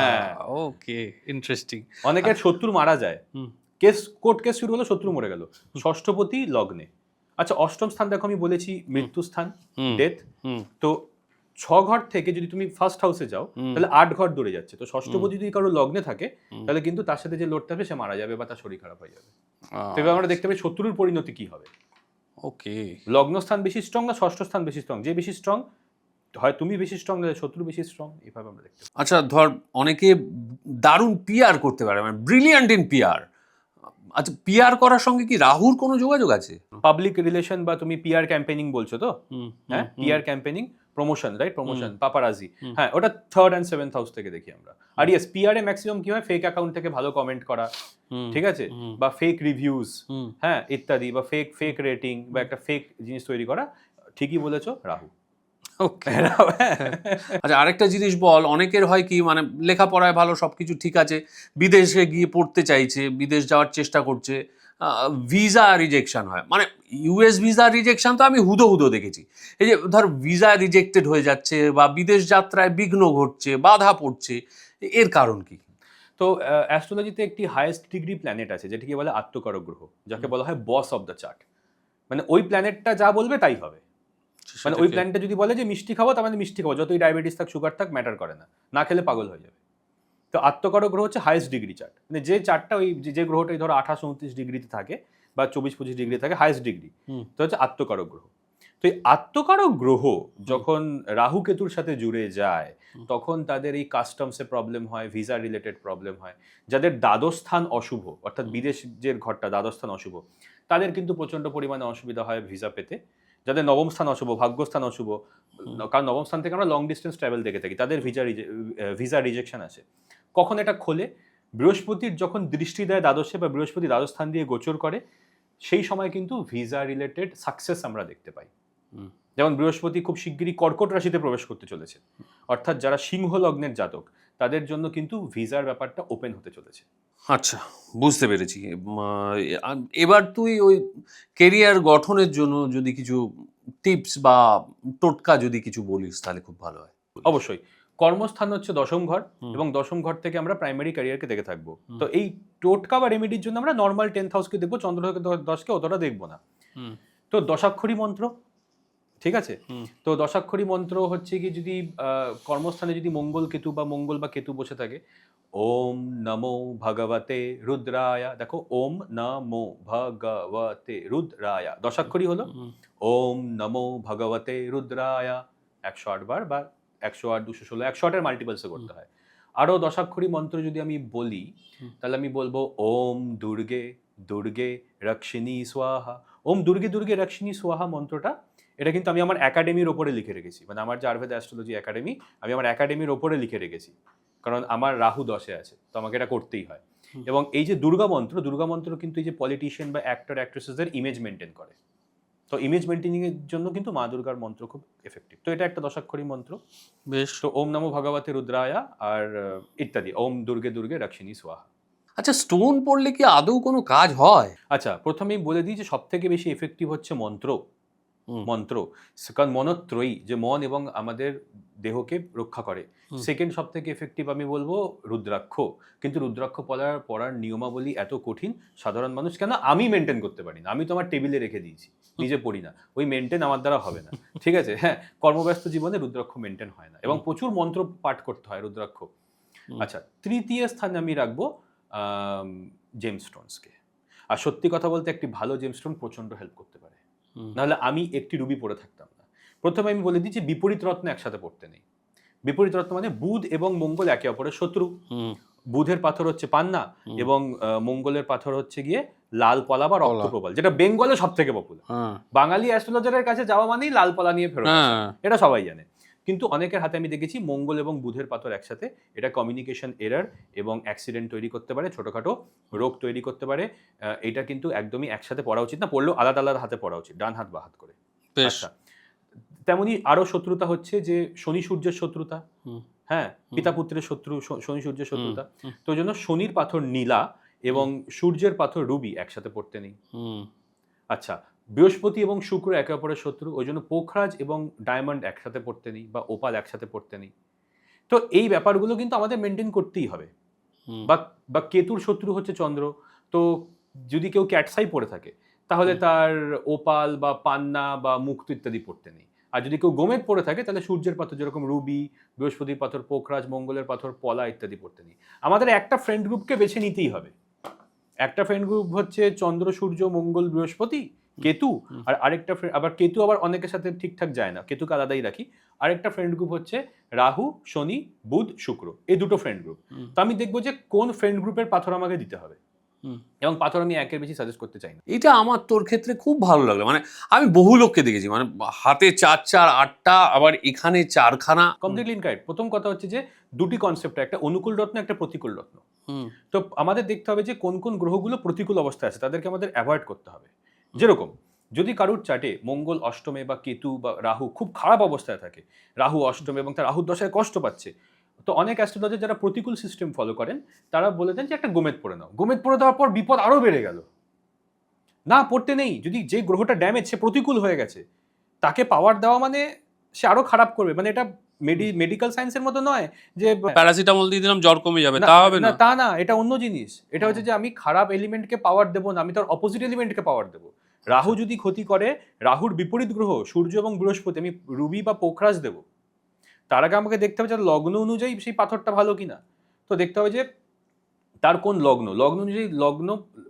ওকে, ইন্টারেস্টিং। অনেকের শত্রু মারা যায়, কোর্ট কেস শুরু হলো, শত্রু মরে গেল, ষষ্ঠপতি লগ্নে। আচ্ছা, অষ্টম স্থান দেখো, আমি বলেছি মৃত্যু স্থান, ডেথ। তো 6 ঘর থেকে যদি তুমি ফার্স্ট হাউসে যাও, তাহলে 8 ঘর দূরে যাচ্ছে। তো ষষ্ঠপতি যদি কারো লগ্নে থাকে, তাহলে কিন্তু তার সাথে যে লড়তে হবে সে মারা যাবে বা তার শরীর খারাপ হয়ে যাবে। তো এবার আমরা দেখতে পাই শত্রুর পরিণতি কি হবে। ওকে, লগ্নস্থান বেশি স্ট্রং না ষষ্ঠ স্থান বেশি স্ট্রং? যে বেশি স্ট্রং হয়, তুমি বেশি স্ট্রং, নাহলে শত্রু বেশি স্ট্রং, এইভাবে আমরা দেখতে পাই। আচ্ছা, ধর অনেকে দারুণ পিআর করতে পারে, মানে ব্রিলিয়ান্ট ইন পিআর। আচ্ছা, পিআর করার সঙ্গে কি রাহুর কোনো যোগাযোগ আছে? পাবলিক রিলেশন বা তুমি পিআর ক্যাম্পেইনিং বলছো তো? হ্যাঁ, PR campaigning, promotion, right? Promotion, paparazzi, হ্যাঁ, ওটা 3rd and 7th হাউস থেকে দেখি আমরা। আর ইয়েস, পিআর এ ম্যাক্সিমাম কি হয়, ফেক অ্যাকাউন্ট থেকে ভালো কমেন্ট করা, ঠিক আছে, বা ফেক রিভিউজ, হ্যাঁ, ইত্যাদি, বা ফেক রেটিং বা একটা ফেক জিনিস তৈরি করা। ঠিকই বলেছো, রাহু। আচ্ছা, আরেকটা জিনিস বল, অনেকের হয় কি, মানে লেখাপড়ায় ভালো, সবকিছু ঠিক আছে, বিদেশে গিয়ে পড়তে চাইছে, বিদেশ যাওয়ার চেষ্টা করছে, ভিসা রিজেকশন হয়। মানে ইউএস ভিসা রিজেকশন তো আমি হুদো দেখেছি। এই যে ধর ভিসা রিজেক্টেড হয়ে যাচ্ছে, বা বিদেশ যাত্রায় বিঘ্ন ঘটছে, বাধা পড়ছে, এর কারণ কি? তো অ্যাস্ট্রোলজিতে একটি হাইয়েস্ট ডিগ্রি প্ল্যানেট আছে, যেটিকে বলে আত্মকারক গ্রহ, যাকে বলা হয় বস অফ দ্য চার্ট। মানে ওই প্ল্যানেটটা যা বলবে তাই হবে। মানে ওই প্ল্যানটা যদি বলে যে মিষ্টি খাবো, তার মানে মিষ্টি খাবো, যতই ডায়াবেটিস থাক, সুগার থাক, ম্যাটার করে না, না খেলে পাগল হয়ে যাবে। তো আত্মকারক গ্রহ হচ্ছে হাইয়েস্ট ডিগ্রি চার্ট, মানে যে চার্টটা ওই যে গ্রহটাই ধরো 28-29 ডিগ্রিতে থাকে বা 24-25 ডিগ্রি থাকে, হাইয়েস্ট ডিগ্রি, তো হচ্ছে আত্মকারক গ্রহ। তো এই আত্মকারক গ্রহ যখন রাহু কেতুর সাথে জুড়ে যায়, তখন তাদের এই কাস্টমসে প্রবলেম হয়, ভিসা রিলেটেড প্রবলেম হয়। যাদের দ্বাদশ স্থান অশুভ, অর্থাৎ বিদেশের ঘরটা দ্বাদশ স্থান অশুভ, তাদের কিন্তু প্রচন্ড পরিমাণে অসুবিধা হয় ভিসা পেতে। যাদের নবম স্থান অশুভ, ভাগ্যস্থান অশুভ, কারণ নবম স্থান থেকে আমরা লং ডিস্টেন্স ট্রাভেল দেখে থাকি, তাদের ভিসা রিজেকশন আছে। কখন এটা খোলে? বৃহস্পতির যখন দৃষ্টি দেয় দ্বাদশে, বা বৃহস্পতি দ্বাদশ স্থান দিয়ে গোচর করে, সেই সময় কিন্তু ভিসা রিলেটেড সাকসেস আমরা দেখতে পাই। যেমন বৃহস্পতি খুব শিগগিরই কর্কট রাশিতে প্রবেশ করতে চলেছে, অর্থাৎ যারা সিংহ লগ্নের জাতক, তাদের জন্য কিন্তু ভিসার ব্যাপারটা ওপেন হতে চলেছে। আচ্ছা, বুঝতে পেরেছি। এবার তুই ওই কেরিয়ার গঠনের জন্য যদি কিছু টিপস বা টোটকা যদি কিছু বলিস তাহলে খুব ভালো হয়। অবশ্যই কর্মস্থান হচ্ছে দশম ঘর, এবং দশম ঘর থেকে আমরা প্রাইমারি ক্যারিয়ারকে দেখে থাকবো। তো এই টোটকা বা রেমেডির জন্য আমরা নর্মাল 10th হাউসকে দেখবো, চন্দ্র থেকে 10কে অতটা দেখবো না। তো দশাক্ষরী মন্ত্র, ঠিক আছে? তো দশাক্ষরী মন্ত্র হচ্ছে কি, যদি কর্মস্থানে যদি মঙ্গল কেতু বা মঙ্গল বা কেতু বসে থাকে, ওম নমো ভগবতে রুদ্রায়, দেখো ওম নমো ভগবতে রুদ্রায়, দশাক্ষরী হলো ওম নমো ভগবতে রুদ্রায় 108 বার, বা 108, 216, 108-এর মাল্টিপলসে করতে হয়। আরও দশাক্ষরী মন্ত্র যদি আমি বলি, তাহলে আমি বলবো ওম দুর্গে দুর্গে রক্ষিণী স্বাহা। ওম দুর্গে দুর্গে রক্ষিণী স্বাহা মন্ত্রটা, এটা কিন্তু আমি আমার একাডেমির ওপরে লিখে রেখেছি, মানে আমার যে আয়ুর্বেদ অ্যাস্ট্রোলজি একাডেমি, আমি আমার একাডেমির ওপরে লিখে রেখেছি, কারণ আমার রাহু দশে আছে, তো আমাকে এটা করতেই হয়। এবং এই যে দুর্গা মন্ত্র কিন্তু এই যে পলিটিশিয়ান বা অ্যাক্টর অ্যাক্ট্রেসেসদের ইমেজ মেনটেন করে, তো ইমেজ মেনটেনিং এর জন্য কিন্তু মা দুর্গার মন্ত্র খুব এফেক্টিভ। তো এটা একটা দশাক্ষরী মন্ত্র। বেশ। তো ওম নমো ভগবতে রুদ্রায়া আর ইত্যাদি, ওম দুর্গে দুর্গে রক্ষিণী স্বাহা। আচ্ছা, স্টোন পড়লে কি আদৌ কোনো কাজ হয়? আচ্ছা, প্রথমেই বলে দিই যে সব থেকে বেশি এফেক্টিভ হচ্ছে মন্ত্র, কারণ মনত্রয়ী, যে মন এবং আমাদের দেহকে রক্ষা করে। সেকেন্ড সব থেকে এফেক্টিভ আমি বলবো রুদ্রাক্ষ, কিন্তু রুদ্রাক্ষ পড়ার নিয়মাবলী এত কঠিন, সাধারণ মানুষ কেন, আমি মেনটেন করতে পারি না, আমি তো আমার টেবিলে রেখে দিয়েছি, নিজে পড়ি না, ওই মেনটেন আমার দ্বারা হবে না, ঠিক আছে? হ্যাঁ, কর্মব্যস্ত জীবনে রুদ্রাক্ষ মেনটেন হয় না, এবং প্রচুর মন্ত্র পাঠ করতে হয় রুদ্রাক্ষ। আচ্ছা, তৃতীয় স্থানে আমি রাখবো জেমস্টোনসকে। আর সত্যি কথা বলতে একটি ভালো জেমস্টোন প্রচন্ড হেল্প করতে পারে, নাহলে আমি একটি রুবি পরে থাকতাম না। প্রথমে আমি বলে দিই যে বিপরীত রত্ন একসাথে পড়তে নেই। বিপরীত রত্ন মানে বুধ এবং মঙ্গল একে অপরের শত্রু। বুধের পাথর হচ্ছে পান্না, এবং মঙ্গলের পাথর হচ্ছে গিয়ে লাল পলা বা রক্তপ্রবাল, যেটা বেঙ্গলে সব থেকে পপুলার। বাঙালি অ্যাস্ট্রোলজারের কাছে যাওয়া মানেই লাল পলা নিয়ে ফেরত আসা, এটা সবাই জানে। কিন্তু অনেকের হাতে আমি দেখেছি মঙ্গল এবং বুধের পাথর একসাথে, এটা কমিউনিকেশন এরার এবং অ্যাক্সিডেন্ট তৈরি করতে পারে, ছোটখাটো রোগ তৈরি করতে পারে। এটা কিন্তু একদমই একসাথে পড়া উচিত না, পড়লেও আলাদা আলাদা হাতে পড়া উচিত, ডান হাত বা হাত করে। আচ্ছা, তেমনি আরো শত্রুতা হচ্ছে যে শনি সূর্যের শত্রুতা, হ্যাঁ, পিতা পুত্রের শত্রু, শনি সূর্যের শত্রুতা। তো ওই জন্য শনির পাথর নীলা এবং সূর্যের পাথর রুবি একসাথে পড়তে নেই। আচ্ছা, বৃহস্পতি এবং শুক্র একে অপরের শত্রু, ওই জন্য পোখরাজ এবং ডায়মন্ড একসাথে পড়তে নেই, বা ওপাল একসাথে পড়তে নেই। তো এই ব্যাপারগুলো কিন্তু আমাদের মেনটেন করতেই হবে। বা কেতুর শত্রু হচ্ছে চন্দ্র, তো যদি কেউ ক্যাটসাই পড়ে থাকে তাহলে তার ওপাল বা পান্না বা মুক্ত ইত্যাদি পড়তে নেই। আর যদি কেউ গোমেদ পড়ে থাকে তাহলে সূর্যের পাথর যেরকম রুবি, বৃহস্পতির পাথর পোখরাজ, মঙ্গলের পাথর পলা ইত্যাদি পড়তে নেই। আমাদের একটা ফ্রেন্ড গ্রুপকে বেছে নিতেই হবে। একটা ফ্রেন্ড গ্রুপ হচ্ছে চন্দ্র সূর্য মঙ্গল বৃহস্পতি কেতু, আর আরেকটা আবার কেতু আবার অনেকের সাথে ঠিকঠাক যায় না, কেতুকে আলাদাই রাখি। আরেকটা ফ্রেন্ড গ্রুপ হচ্ছে রাহু শনি বুধ শুক্র, এই দুটো ফ্রেন্ড গ্রুপ। তো আমি দেখবো যে কোন ফ্রেন্ড গ্রুপের পাথর আমাকে দিতে হবে, এবং পাথর আমি একের বেশি সাজেস্ট করতে চাই না। এটা আমার তোর ক্ষেত্রে খুব ভালো লাগলো, মানে আমি বহু লোককে দেখেছি, মানে হাতে 4 4 8টা, আবার এখানে 4খানা। Completely incorrect. প্রথম কথা হচ্ছে যে দুটি কনসেপ্ট, একটা অনুকূল রত্ন একটা প্রতিকূল রত্ন। তো আমাদের দেখতে হবে যে কোন কোন গ্রহগুলো প্রতিকূল অবস্থায় আছে, তাদেরকে আমাদের অ্যাভয়েড করতে হবে। যেরকম যদি কারুর চার্টে মঙ্গল অষ্টমে বা কেতু বা রাহু খুব খারাপ অবস্থায় থাকে, রাহু অষ্টমে এবং তার রাহুর দশায় কষ্ট পাচ্ছে, তো অনেক অ্যাস্ট্রোলজার যারা প্রতিকূল সিস্টেম ফলো করেন তারা বলে দেন যে একটা গোমেদ পড়ে নাও। গোমেদ পড়ে দেওয়ার পর বিপদ আরো বেড়ে গেল, না পড়তে নেই। যদি যে গ্রহটা ড্যামেজ, সে প্রতিকূল হয়ে গেছে, তাকে পাওয়ার দেওয়া মানে সে আরো খারাপ করবে। মানে এটা মেডিকেল সায়েন্সের মতো নয় যে প্যারাসিটামল দিয়ে দিলাম জ্বর কমে যাবে, তা হবে না। তা না, এটা অন্য জিনিস। এটা হচ্ছে যে আমি খারাপ এলিমেন্টকে পাওয়ার দেবো না, আমি তার অপোজিট এলিমেন্টকে পাওয়ার দেবো। রাহু যদি ক্ষতি করে, রাহুর বিপরীত গ্রহ সূর্য এবং বৃহস্পতি আমি রুবি বা পোখরাজ দেবো। তার আগে আমাকে দেখতে হবে যে লগ্ন অনুযায়ী সেই পাথরটা ভালো কিনা। তো দেখতে হবে যে তার কোন লগ্ন অনুযায়ী, লগ্ন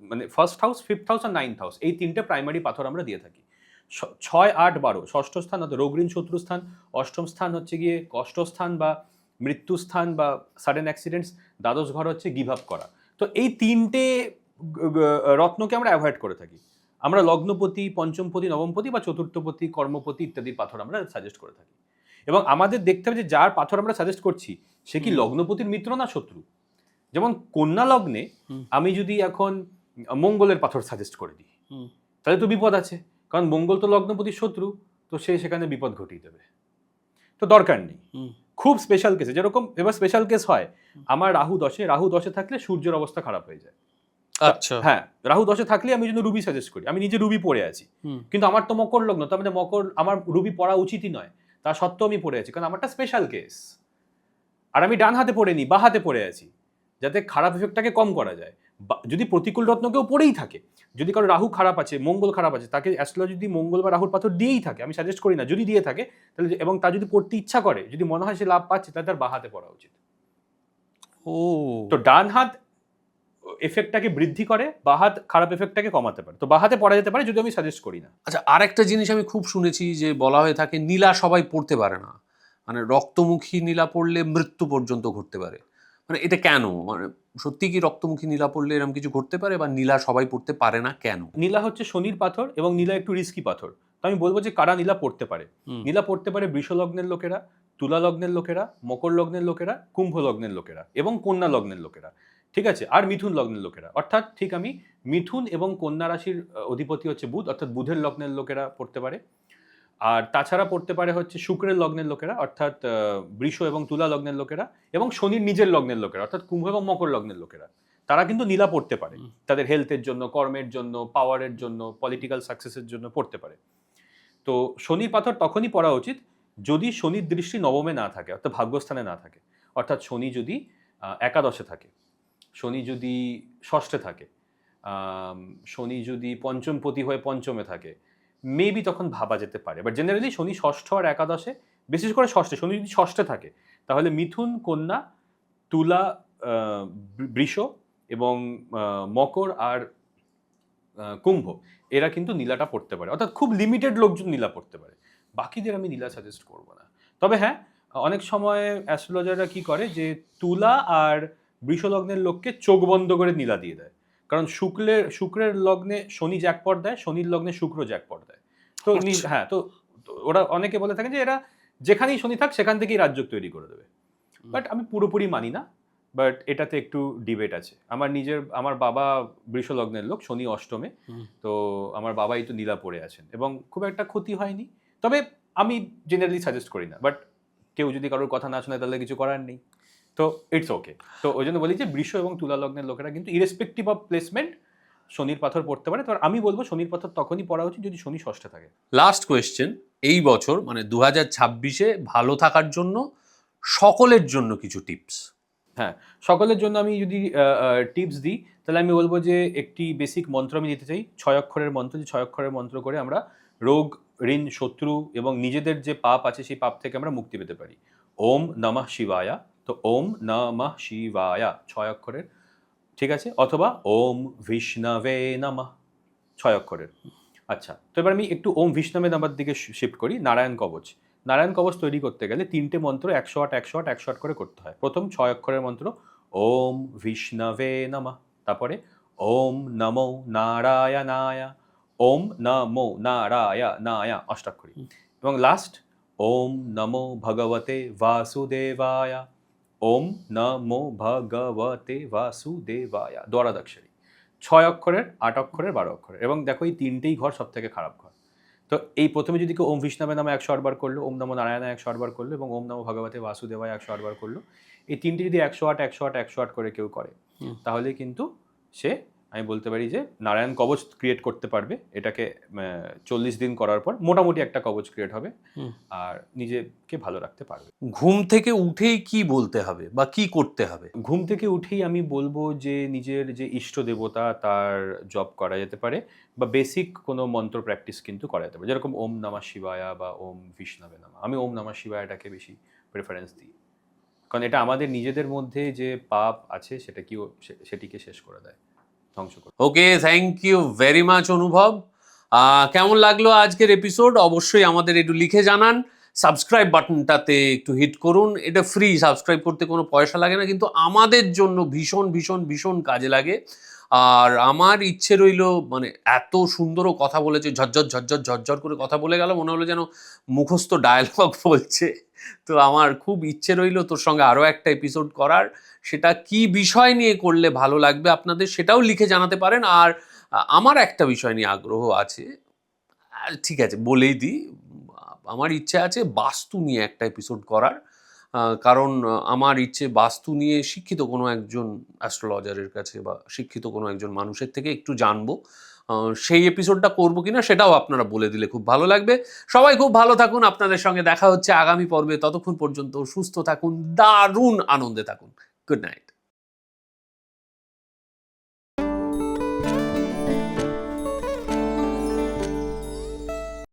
মানে ফার্স্ট হাউস, ফিফথ হাউস আর 9th হাউস, এই তিনটে প্রাইমারি পাথর আমরা দিয়ে থাকি। 6, 8, 12 ষষ্ঠ স্থান হচ্ছে রোগঋণ শত্রু স্থান, অষ্টম স্থান হচ্ছে গিয়ে কষ্টস্থান বা মৃত্যু স্থান বা সাডেন অ্যাক্সিডেন্টস, দ্বাদশ ঘর হচ্ছে গিভ আপ করা। তো এই তিনটে রত্নকে আমরা অ্যাভয়েড করে থাকি। আমরা লগ্নপতি, পঞ্চমপতি, নবমপতি বা চতুর্থপতি, কর্মপতি ইত্যাদি পাথর আমরা সাজেস্ট করে থাকি। এবং আমাদের দেখতে হবে যে যার পাথর আমরা সাজেস্ট করছি সে কি লগ্নপতির মিত্র না শত্রু। যেমন কন্যা লগ্নে আমি যদি এখন মঙ্গলের পাথর সাজেস্ট করে দিই তাহলে তো বিপদ আছে, কারণ মঙ্গল তো লগ্নপতির শত্রু, তো সে সেখানে বিপদ ঘটিয়ে দেবে। তো দরকার নেই। খুব স্পেশাল কেসে, যেরকম এবার স্পেশাল কেস হয় আমার রাহু দশে থাকলে সূর্যের অবস্থা খারাপ হয়ে যায়। আচ্ছা, হ্যাঁ, রাহু দশে থাকলে আমি জন্য রুবি সাজেস্ট করি। আমি নিজে রুবি পরে আছি, কিন্তু আমার তো মকর লগ্ন, তার মানে মকর আমার রুবি পড়া উচিতই নয়, তা সত্ত্বেও আমি পড়ে আছি, কারণ আমারটা স্পেশাল কেস। আর আমি ডান হাতে পড়ে নি, বা হাতে পড়ে আছি, যাতে খারাপ এফেক্টটাকে কম করা যায়। যদি প্রতিকূল রত্ন কেউ পড়েই থাকে, যদি কারো রাহু খারাপ আছে, মঙ্গল খারাপ আছে, তাকে অ্যাস্ট্রোলজি যদি মঙ্গল বা রাহুর পাথর দিয়েই থাকে, আমি সাজেস্ট করি না, যদি দিয়ে থাকে তাহলে, এবং তার যদি পড়তে ইচ্ছা করে, যদি মনে হয় সে লাভ পাচ্ছে, তাহলে তার বা হাতে পড়া উচিত। ও তো ডান হাত এফেক্টটাকে বৃদ্ধি করে, বা হাত খারাপ এফেক্টটাকে কমাতে পারে, তো বা হাতে পড়া যেতে পারে, যদি আমি সাজেস্ট করি না। আচ্ছা, আরেকটা জিনিস আমি খুব শুনেছি যে বলা হয়ে থাকে নীলা সবাই পড়তে পারে না, মানে রক্তমুখী নীলা পড়লে মৃত্যু পর্যন্ত ঘটতে পারে। মানে এটা কেন? মানে সত্যি কি রক্তমুখী নীলা পড়লে এরকম কিছু ঘটতে পারে, বা নীলা সবাই পড়তে পারে না কেন? নীলা হচ্ছে শনির পাথর, এবং নীলা একটু রিস্কি পাথর। তো আমি বলবো যে কারা নীলা পড়তে পারে। নীলা পড়তে পারে বৃষ লগ্নের লোকেরা, তুলা লগ্নের লোকেরা, মকর লগ্নের লোকেরা, কুম্ভ লগ্নের লোকেরা, এবং কন্যা লগ্নের লোকেরা, ঠিক আছে, আর মিথুন লগ্নের লোকেরা। অর্থাৎ ঠিক আমি মিথুন এবং কন্যা রাশির অধিপতি হচ্ছে বুধ, অর্থাৎ বুধের লগ্নের লোকেরা পড়তে পারে। আর তাছাড়া পড়তে পারে হচ্ছে শুক্রের লগ্নের লোকেরা, অর্থাৎ বৃষ এবং তুলা লগ্নের লোকেরা, এবং শনির নিজের লগ্নের লোকেরা, অর্থাৎ কুম্ভ এবং মকর লগ্নের লোকেরা। তারা কিন্তু নীলা পড়তে পারে, তাদের হেলথের জন্য, কর্মের জন্য, পাওয়ারের জন্য, পলিটিক্যাল সাকসেসের জন্য পড়তে পারে। তো শনির পাথর তখনই পড়া উচিত যদি শনির দৃষ্টি নবমে না থাকে, অর্থাৎ ভাগ্যস্থানে না থাকে। অর্থাৎ শনি যদি একাদশে থাকে, শনি যদি ষষ্ঠে থাকে, শনি যদি পঞ্চমপতি হয়ে পঞ্চমে থাকে, মেবি তখন ভাবা যেতে পারে। বাট জেনারেলি শনি ষষ্ঠ আর একাদশে, বিশেষ করে ষষ্ঠে, শনি যদি ষষ্ঠে থাকে, তাহলে মিথুন, কন্যা, তুলা, বৃষ এবং মকর আর কুম্ভ, এরা কিন্তু নীলাটা পড়তে পারে। অর্থাৎ খুব লিমিটেড লোকজন নীলা পড়তে পারে, বাকিদের আমি নীলা সাজেস্ট করব না। তবে হ্যাঁ, অনেক সময় অ্যাস্ট্রোলজাররা কি করে যে তুলা আর বৃষ লগ্নের লোককে চোখ বন্ধ করে নীলা দিয়ে দেয়, কারণ শুক্রের লগ্নে শনি জ্যাকপট দেয়, শনির লগ্নে শুক্র জ্যাকপট দেয়। তো হ্যাঁ, তো ওরা অনেকে বলে থাকে যে এরা যেখানেই শনি থাক সেখান থেকেই রাজ্য তৈরি করে দেবে। বাট আমি পুরোপুরি মানি না, বাট এটাতে একটু ডিবেট আছে। আমার বাবা বৃষ লগ্নের লোক, শনি অষ্টমে, তো আমার বাবাই তো নীলা পড়ে আছেন, এবং খুব একটা ক্ষতি হয়নি। তবে আমি জেনারেলি সাজেস্ট করি না, বাট কেউ যদি কারোর কথা না শোনে তাহলে কিছু করার নেই, তো ইটস ওকে। তো ওই জন্য বলি যে বৃষ এবং তুলা লগ্নের লোকেরা কিন্তু ইরেসপেক্টিভ অফ প্লেসমেন্ট শনির পাথর পড়তে পারে। তো আমি বলবো শনির পাথর তখনই পড়া উচিত যদি শনি ষষ্ঠে থাকে। লাস্ট কোয়েশ্চেন, এই বছর মানে 2026-এ ভালো থাকার জন্য সকলের জন্য কিছু টিপস। হ্যাঁ, সকলের জন্য আমি যদি টিপস দিই, তাহলে আমি বলবো যে একটি বেসিক মন্ত্র আমি দিতে চাই, 6 অক্ষরের মন্ত্র। যে 6 অক্ষরের মন্ত্র করে আমরা রোগ, ঋণ, শত্রু এবং নিজেদের যে পাপ আছে সেই পাপ থেকে আমরা মুক্তি পেতে পারি। ওম নমঃ শিবায়া। তো ওম নমঃ শিবায়া 6 অক্ষরের, ঠিক আছে, অথবা ওম বিষ্ণবে নমঃ, 6 অক্ষরের। আচ্ছা, তো এবার আমি একটু ওম বিষ্ণবে নমঃ দিকে শিফট করি। নারায়ণ কবচ। নারায়ণ কবচ তৈরি করতে গেলে 3টে মন্ত্র 108 108 108 করে করতে হয়। প্রথম 6 অক্ষরের মন্ত্র ওম বিষ্ণবে নমঃ, তারপরে ওম নমো নারায়ণায়, ওম নমো নারায়ণায়, অষ্টাক্ষরী, এবং লাস্ট ওম নমো ভগবতে বাসুদেবায়, ওম নমো ভগবতে বাসুদেবায়, দ্বাদশাক্ষরী। 6 অক্ষরের, 8 অক্ষরের, 12 অক্ষরের, এবং দেখো এই 3টেই ঘর সব থেকে খারাপ ঘর। তো এই প্রথমে যদি কেউ ওম বিষ্ণবে নামে 108 বার করলো, ওম নমো নারায়ণায় 108 বার করলো, এবং ওম নমো ভগবতে বাসুদেবায় 108 বার করলো, এই 3টে যদি 108 108 108 করে কেউ করে, তাহলে কিন্তু সে, আমি বলতে পারি যে নারায়ণ কবচ ক্রিয়েট করতে পারবে। এটাকে 40 দিন করার পর মোটামুটি একটা কবচ ক্রিয়েট হবে, আর নিজেকে ভালো রাখতে পারবে। ঘুম থেকে উঠেই কি বলতে হবে বা কি করতে হবে? ঘুম থেকে উঠেই আমি বলবো যে নিজের যে ইষ্ট দেবতা তার জপ করা যেতে পারে, বা বেসিক কোনো মন্ত্র প্র্যাকটিস কিন্তু করা যেতে পারে, যেরকম ওম নমঃ শিবায়া বা ওম বিষ্ণবে নমঃ। আমি ওম নমঃ শিবায়াটাকে বেশি প্রেফারেন্স দিই, কারণ এটা আমাদের নিজেদের মধ্যে যে পাপ আছে সেটিকে শেষ করে দেয়, ধ্বংস করে। ওকে, থ্যাংক ইউ ভেরি মাচ অনুভব। কেমন লাগলো আজকের এপিসোড অবশ্যই আমাদের একটু লিখে জানান। সাবস্ক্রাইব বাটনটাতে একটু হিট করুন, এটা ফ্রি, সাবস্ক্রাইব করতে কোনো পয়সা লাগে না, কিন্তু আমাদের জন্য ভীষণ ভীষণ ভীষণ কাজে লাগে। আর আমার ইচ্ছে রইল, মানে এত সুন্দরও কথা বলেছে, ঝরঝর ঝরঝর ঝরঝর করে কথা বলে গেল, মনে হলো যেন মুখস্থ ডায়ালগ বলছে। তো আমার খুব ইচ্ছে রইল তোর সঙ্গে আরও একটা এপিসোড করার। সেটা কি বিষয় নিয়ে করলে ভালো লাগবে আপনাদের, সেটাও লিখে জানাতে পারেন। আর আমার একটা বিষয় নিয়ে আগ্রহ আছে, ঠিক আছে বলেই দিই, আমার ইচ্ছে আছে বাস্তু নিয়ে একটা এপিসোড করার। কারণ আমার ইচ্ছে বাস্তু নিয়ে শিক্ষিত কোনো একজন অ্যাস্ট্রোলজারের কাছে বা শিক্ষিত কোনো একজন মানুষের থেকে একটু জানবো। সেই এপিসোডটা করবো কিনা সেটাও আপনারা বলে দিলে খুব ভালো লাগবে। সবাই খুব ভালো থাকুন, আপনাদের সঙ্গে দেখা হচ্ছে আগামী পর্বে। ততক্ষণ পর্যন্ত সুস্থ থাকুন, দারুণ আনন্দে থাকুন। Good night.